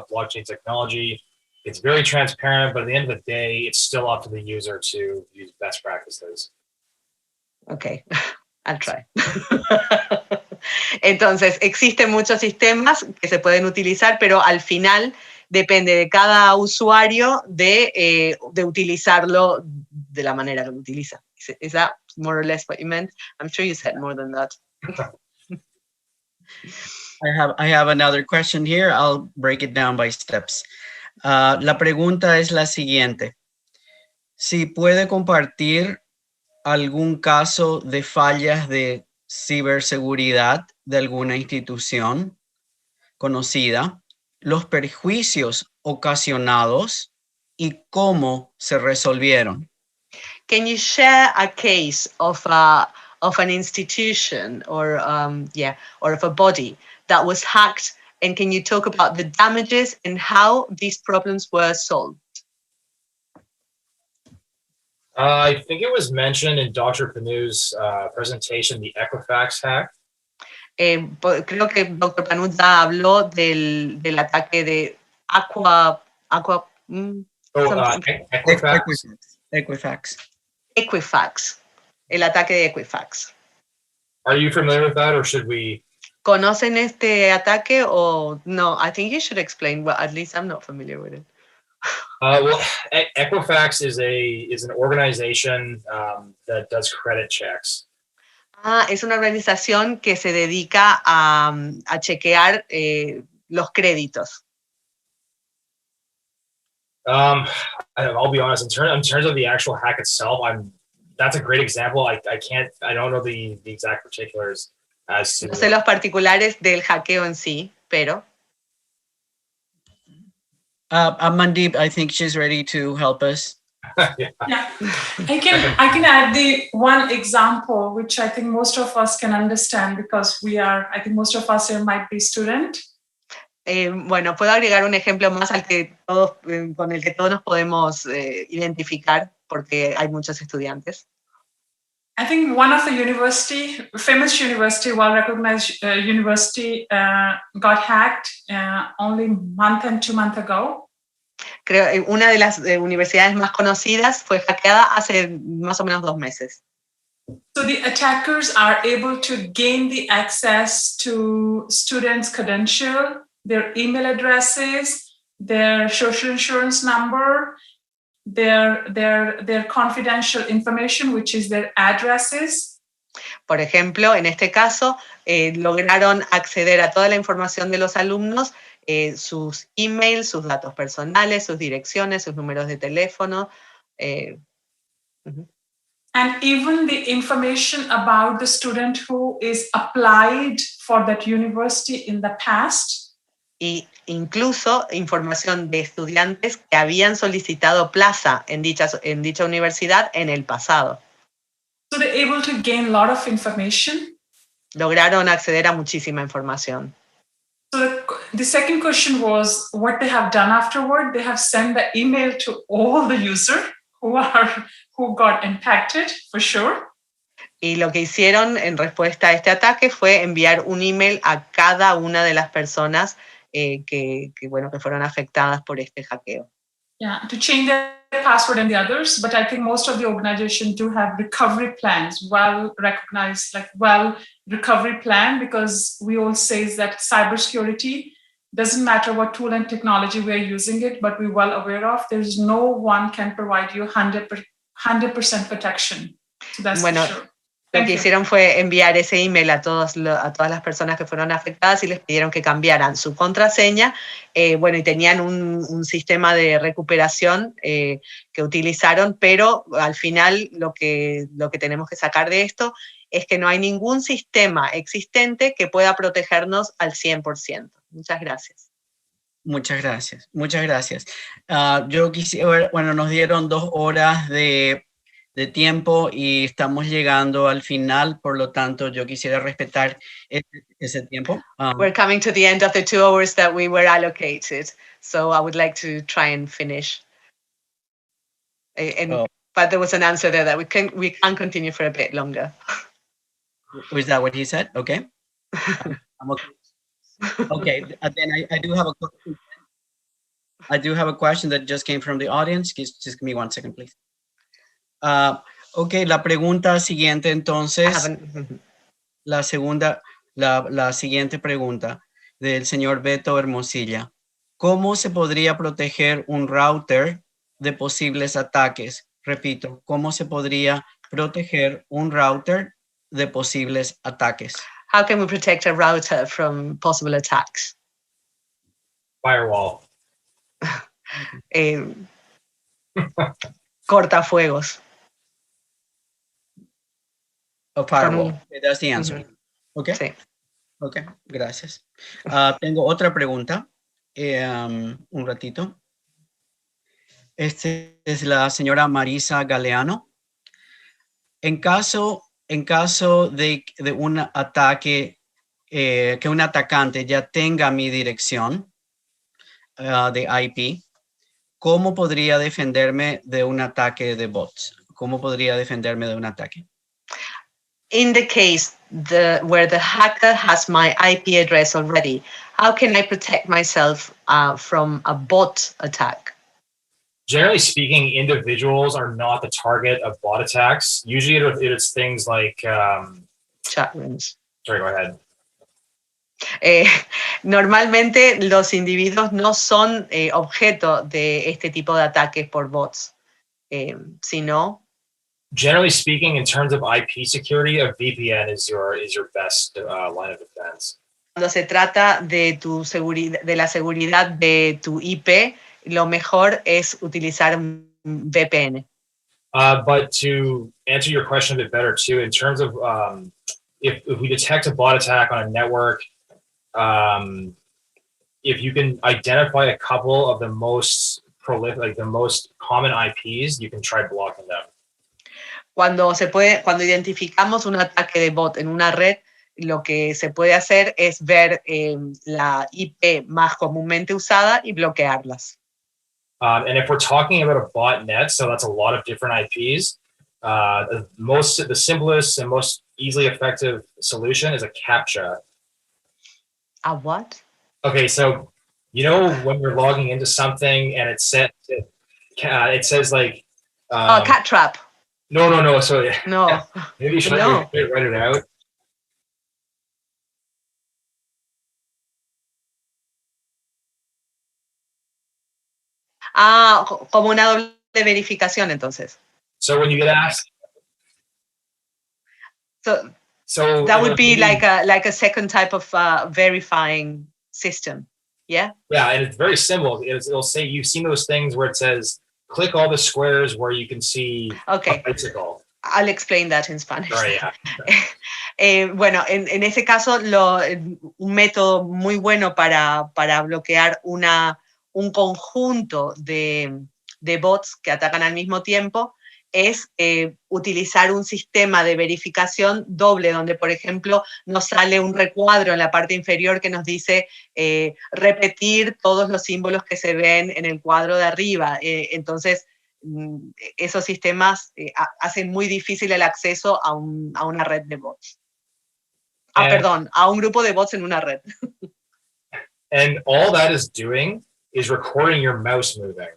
blockchain technology. It's very transparent, but at the end of the day, it's still up to the user to use best practices. Okay, I'll try. Entonces, existen muchos sistemas que se pueden utilizar, pero al final depende de cada usuario de utilizarlo de la manera que lo utiliza. Is that more or less what you meant? I'm sure you said more than that. I have another question here. I'll break it down by steps. La pregunta es la siguiente. Si puede compartir algún caso de fallas de ciberseguridad de alguna institución conocida, los perjuicios ocasionados y cómo se resolvieron. Can you share a case of an institution or of a body that was hacked, and can you talk about the damages and how these problems were solved? I think it was mentioned in Dr. Pannu's presentation, the Equifax hack. Creo que Dr. Pannu ya habló del ataque de Equifax, el ataque de Equifax. Are you familiar with that, or should we? ¿Conocen este ataque o no? I think you should explain. Well, at least I'm not familiar with it. Well, Equifax is an organization that does credit checks. Es una organización que se dedica a chequear los créditos. I'll be honest, in terms of the actual hack itself, that's a great example. I don't know the exact particulars as to. No sé los particulares del hackeo en sí, pero. Mandeep, I think she's ready to help us. Yeah, I can add the one example which I think most of us can understand because I think most of us here might be student. Bueno, puedo agregar un ejemplo más al que con el que todos nos podemos identificar porque hay muchos estudiantes. I think one of the famous university, well-recognized university, got hacked only month and 2 months ago. Creo una de las universidades más conocidas fue hackeada hace más o menos 2 meses. So the attackers are able to gain the access to students' credential, their email addresses, their social insurance number, their confidential information, which is their addresses. Por ejemplo, en este caso, lograron acceder a toda la información de los alumnos, sus emails, sus datos personales, sus direcciones, sus números de teléfono. And even the information about the student who is applied for that university in the past. Y incluso información de estudiantes que habían solicitado plaza en dicha universidad en el pasado. So they're able to gain a lot of information. Lograron acceder a muchísima información. So the second question was what they have done afterward. They have sent the email to all the users who got impacted, for sure. Y lo que hicieron en respuesta a este ataque fue enviar un email a cada una de las personas que fueron afectadas por este hackeo. Yeah, to change their password and the others, but I think most of the organizations do have recovery plans, well-recognized, recovery plan, because we all say that cybersecurity doesn't matter what tool and technology we're using it, but we're well aware of, there's no one can provide you 100% protection. So that's for sure. Lo que hicieron fue enviar ese email a todas las personas que fueron afectadas y les pidieron que cambiaran su contraseña. Y tenían un sistema de recuperación que utilizaron, pero al final lo que tenemos que sacar de esto es que no hay ningún sistema existente que pueda protegernos al 100%. Muchas gracias. Muchas gracias, muchas gracias. Yo quisiera, nos dieron 2 horas de tiempo y estamos llegando al final, por lo tanto yo quisiera respetar ese tiempo. We're coming to the end of the 2 hours that we were allocated, so I would like to try and finish. But there was an answer there that we can continue for a bit longer. Was that what he said? Okay. I'm okay. Okay, then I do have a question. I do have a question that just came from the audience. Just give me 1 second, please. Ok, la pregunta siguiente entonces, la siguiente pregunta del señor Beto Hermosilla. ¿Cómo se podría proteger un router de posibles ataques? Repito, ¿cómo se podría proteger un router de posibles ataques? How can we protect a router from possible attacks? Firewall. Cortafuegos. A firewall. Okay, that's the answer. Okay. Sí. Okay, gracias. Tengo otra pregunta. Un ratito. Este es la señora Marisa Galeano. En caso de un ataque, que un atacante ya tenga mi dirección de IP, ¿cómo podría defenderme de un ataque de bots? ¿Cómo podría defenderme de un ataque? In the case where the hacker has my IP address already, how can I protect myself from a bot attack? Generally speaking, individuals are not the target of bot attacks. Usually it's things like... chat rooms. Sorry, go ahead. Normalmente los individuos no son objeto de este tipo de ataques por bots, sino... Generally speaking, in terms of IP security, a VPN is your best line of defense. Cuando se trata de la seguridad de tu IP, lo mejor es utilizar un VPN. But to answer your question a bit better too, in terms of if we detect a bot attack on a network, if you can identify a couple of the most prolific, like the most common IPs, you can try blocking them. Cuando identificamos un ataque de bot en una red, lo que se puede hacer es ver la IP más comúnmente usada y bloquearlas. And if we're talking about a botnet, so that's a lot of different IPs, the simplest and most easily effective solution is a CAPTCHA. A what? Okay, so you know when you're logging into something and it says like cat trap. No. So no, maybe you should write it out. Como una doble verificación, entonces. So when you get asked, so that would be like a second type of verifying system, yeah? Yeah, and it's very simple. It'll say, you've seen those things where it says, click all the squares where you can see a bicycle. I'll explain that in Spanish. Right, yeah. Bueno, en ese caso, un método muy bueno para bloquear un conjunto de bots que atacan al mismo tiempo es utilizar un sistema de verificación doble, donde, por ejemplo, nos sale un recuadro en la parte inferior que nos dice repetir todos los símbolos que se ven en el cuadro de arriba. Entonces, esos sistemas hacen muy difícil el acceso a una red de bots. Perdón, a un grupo de bots en una red. And all that is doing is recording your mouse moving.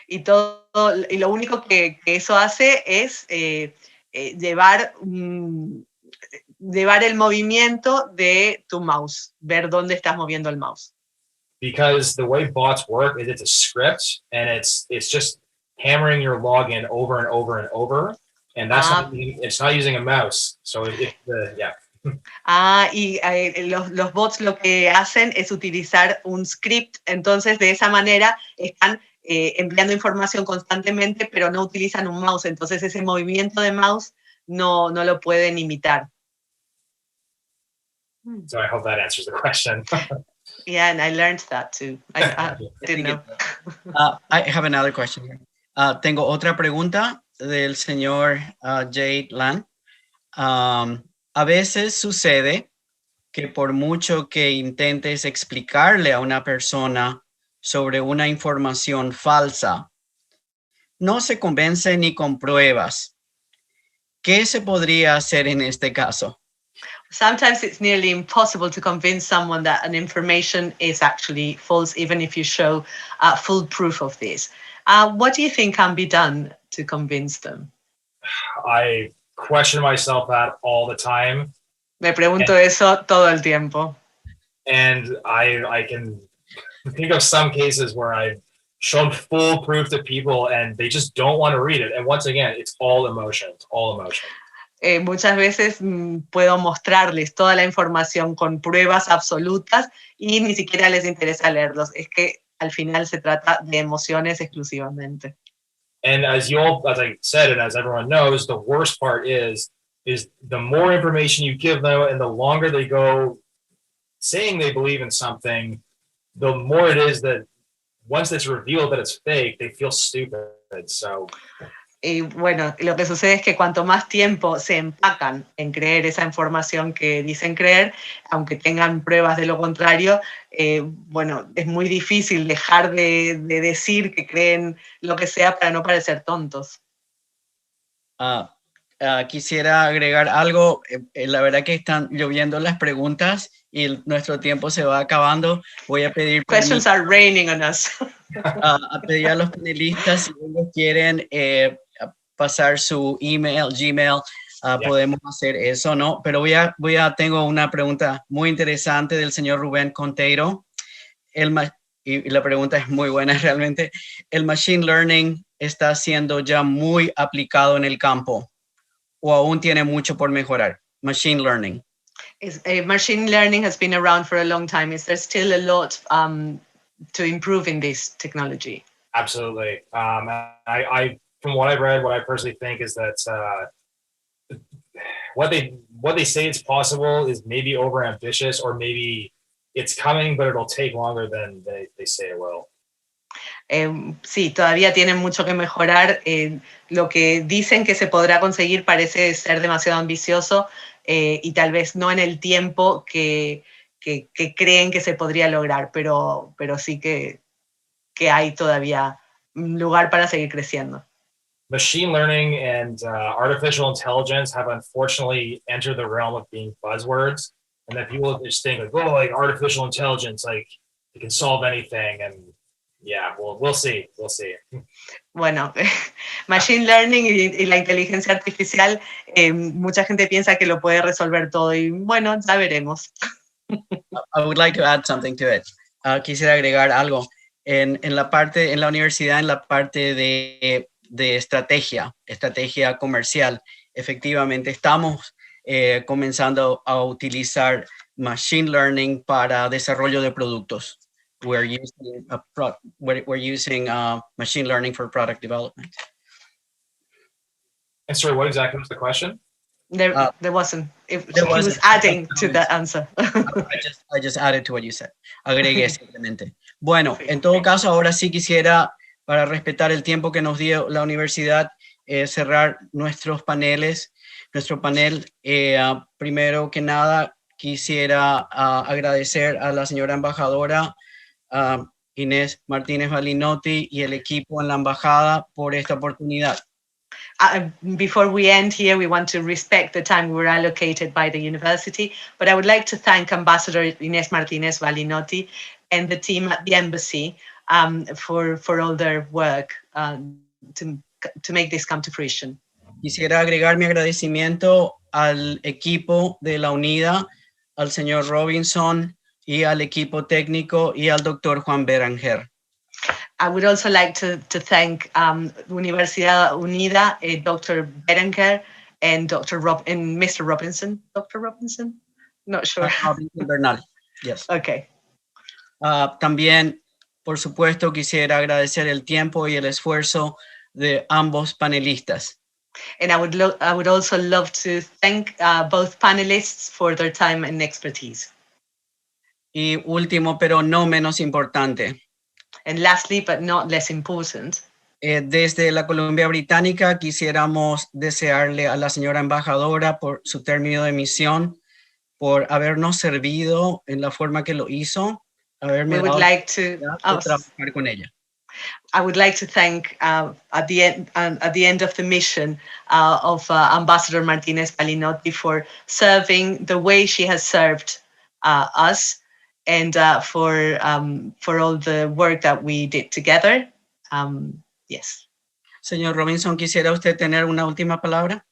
Y lo único que eso hace es llevar el movimiento de tu mouse, ver dónde estás moviendo el mouse. Because the way bots work is it's a script, and it's just hammering your login over and over and over, and that's it's not using a mouse. So yeah. Y los bots lo que hacen es utilizar un script, entonces de esa manera están enviando información constantemente, pero no utilizan un mouse, entonces ese movimiento de mouse no lo pueden imitar. So I hope that answers the question. Yeah, and I learned that too. I didn't know. I have another question here. Tengo otra pregunta del señor Jade Lan. A veces sucede que por mucho que intentes explicarle a una persona sobre una información falsa, no se convence ni con pruebas. ¿Qué se podría hacer en este caso? Sometimes it's nearly impossible to convince someone that an information is actually false, even if you show full proof of this. What do you think can be done to convince them? I question myself that all the time. Me pregunto eso todo el tiempo. And I can think of some cases where I've shown full proof to people and they just don't want to read it. And once again, it's all emotion. It's all emotion. Muchas veces puedo mostrarles toda la información con pruebas absolutas y ni siquiera les interesa leerlos. Es que al final se trata de emociones exclusivamente. And as I said, and as everyone knows, the worst part is the more information you give them and the longer they go saying they believe in something, the more it is that once it's revealed that it's fake, they feel stupid. So. Y bueno, lo que sucede es que cuanto más tiempo se empacan en creer esa información que dicen creer, aunque tengan pruebas de lo contrario, bueno, es muy difícil dejar de decir que creen lo que sea para no parecer tontos. Quisiera agregar algo. La verdad que están lloviendo las preguntas y nuestro tiempo se va acabando. Voy a pedir Questions are raining on us. A pedir a los panelistas si ellos quieren pasar su email, Gmail, podemos hacer eso, ¿no? Pero tengo una pregunta muy interesante del señor Rubén Conteiro. Y la pregunta es muy buena realmente. ¿El machine learning está siendo ya muy aplicado en el campo o aún tiene mucho por mejorar? Machine learning. Machine learning has been around for a long time. Is there still a lot to improve in this technology? Absolutely. I from what I've read, what I personally think is that what they say is possible is maybe overambitious, or maybe it's coming, but it'll take longer than they say it will. Sí, todavía tienen mucho que mejorar. Lo que dicen que se podrá conseguir parece ser demasiado ambicioso y tal vez no en el tiempo que creen que se podría lograr, pero sí que hay todavía lugar para seguir creciendo. Machine learning and artificial intelligence have unfortunately entered the realm of being buzzwords, and that people just think like, oh, like artificial intelligence, like it can solve anything, and yeah, we'll see. Bueno, machine learning y la inteligencia artificial, mucha gente piensa que lo puede resolver todo y bueno, ya veremos. I would like to add something to it. Quisiera agregar algo. En la universidad, en la parte de estrategia comercial, efectivamente estamos comenzando a utilizar machine learning para desarrollo de productos. We're using machine learning for product development. And sorry, what exactly was the question? There wasn't. He was adding to that answer. I just added to what you said. Agregué simplemente. Bueno, en todo caso, ahora sí quisiera, para respetar el tiempo que nos dio la universidad, cerrar nuestros paneles. Nuestro panel, primero que nada, quisiera agradecer a la señora embajadora Inés Martínez Balinotti y el equipo en la embajada por esta oportunidad. Before we end here, we want to respect the time we were allocated by the university, but I would like to thank Ambassador Inés Martínez Balinotti and the team at the embassy for all their work to make this come to fruition. Quisiera agregar mi agradecimiento al equipo de la UNIDA, al señor Robinson y al equipo técnico y al doctor Juan Beranger. I would also like to thank Universidad Unida, Dr. Berenker and Mr. Robinson. Dr. Robinson? Not sure. Bernal. Yes. Okay. También, por supuesto, quisiera agradecer el tiempo y el esfuerzo de ambos panelistas. And I would also love to thank both panelists for their time and expertise. Y último, pero no menos importante. And lastly, but not less important, desde la Columbia Británica quisiéramos desearle a la señora embajadora por su término de misión, por habernos servido en la forma que lo hizo, haberme dado trabajar con ella. I would like to thank at the end of the mission of Ambassador Martínez Balinotti for serving the way she has served us. And for all the work that we did together. Yes. Señor Robinson, ¿quisiera usted tener una última palabra?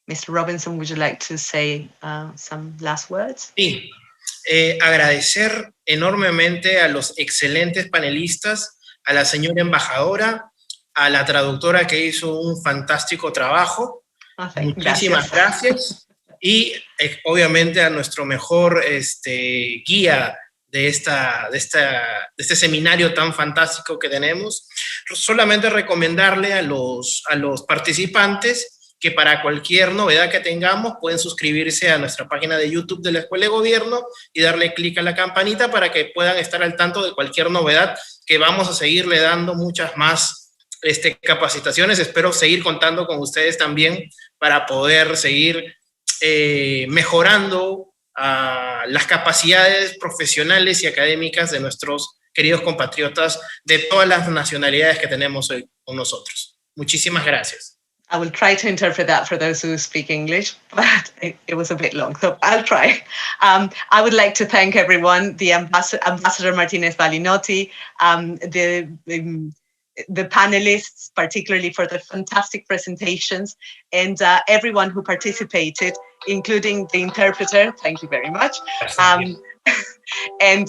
Mr. Robinson, would you like to say some last words? Sí. Agradecer enormemente a los excelentes panelistas, a la señora embajadora, a la traductora que hizo un fantástico trabajo. Muchísimas gracias. Y obviamente a nuestro mejor guía de este seminario tan fantástico que tenemos. Solamente recomendarle a los participantes que para cualquier novedad que tengamos pueden suscribirse a nuestra página de YouTube de la Escuela de Gobierno y darle clic a la campanita para que puedan estar al tanto de cualquier novedad, que vamos a seguirle dando muchas más capacitaciones. Espero seguir contando con ustedes también para poder seguir mejorando las capacidades profesionales y académicas de nuestros queridos compatriotas de todas las nacionalidades que tenemos hoy con nosotros. Muchísimas gracias. I will try to interpret that for those who speak English, but it was a bit long, so I'll try. I would like to thank everyone, the Ambassador Martínez Balinotti, the panelists, particularly for the fantastic presentations, and everyone who participated, including the interpreter. Thank you very much. And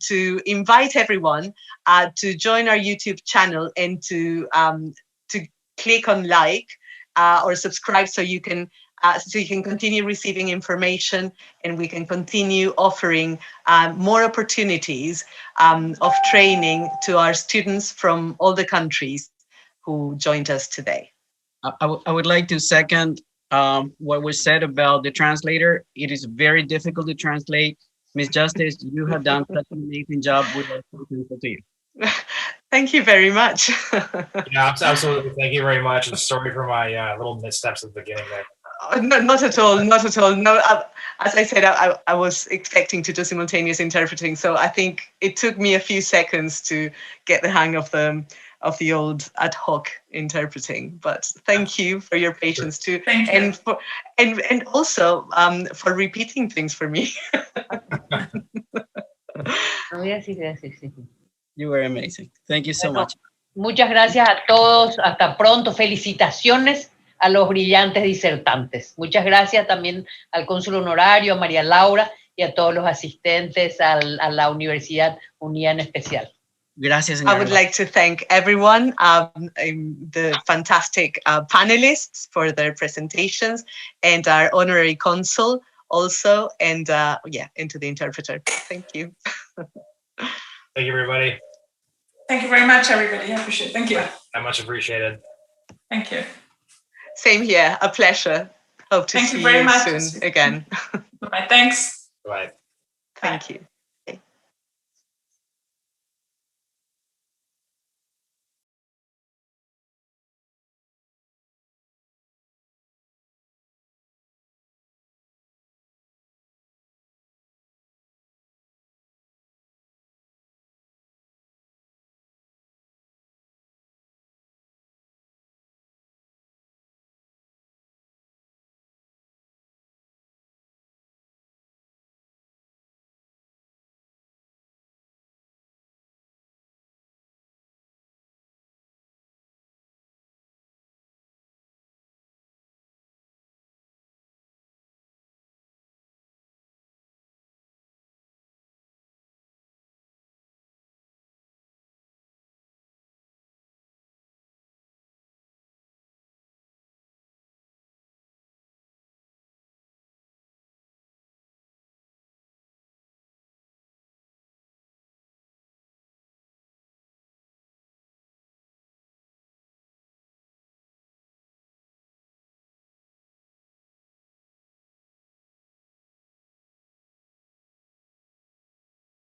to invite everyone to join our YouTube channel and to click on like or subscribe so you can continue receiving information, and we can continue offering more opportunities of training to our students from all the countries who joined us today. I would like to second what was said about the translator. It is very difficult to translate. Ms. Justice, you have done such an amazing job with our to you. Thank you very much. Yeah, absolutely. Thank you very much. And sorry for my little missteps at the beginning there. No, not at all. Not at all. No, as I said, I was expecting to do simultaneous interpreting, so I think it took me a few seconds to get the hang of the old ad hoc interpreting. But thank you for your patience too, and for and also for repeating things for me. You were amazing. Thank you so much. Muchas gracias a todos. Hasta pronto. Felicitaciones a los brillantes disertantes. Muchas gracias también al cónsul honorario, a María Laura y a todos los asistentes a la Universidad Unida en especial. Gracias, señora. I would like to thank everyone, the fantastic panelists for their presentations, and our honorary consul also, and and to the interpreter. Thank you. Thank you, everybody. Thank you very much, everybody. I appreciate it. Thank you. Much appreciated. Thank you. Same here. A pleasure. Hope to see you soon again. Bye. Thanks. Bye. Thank you.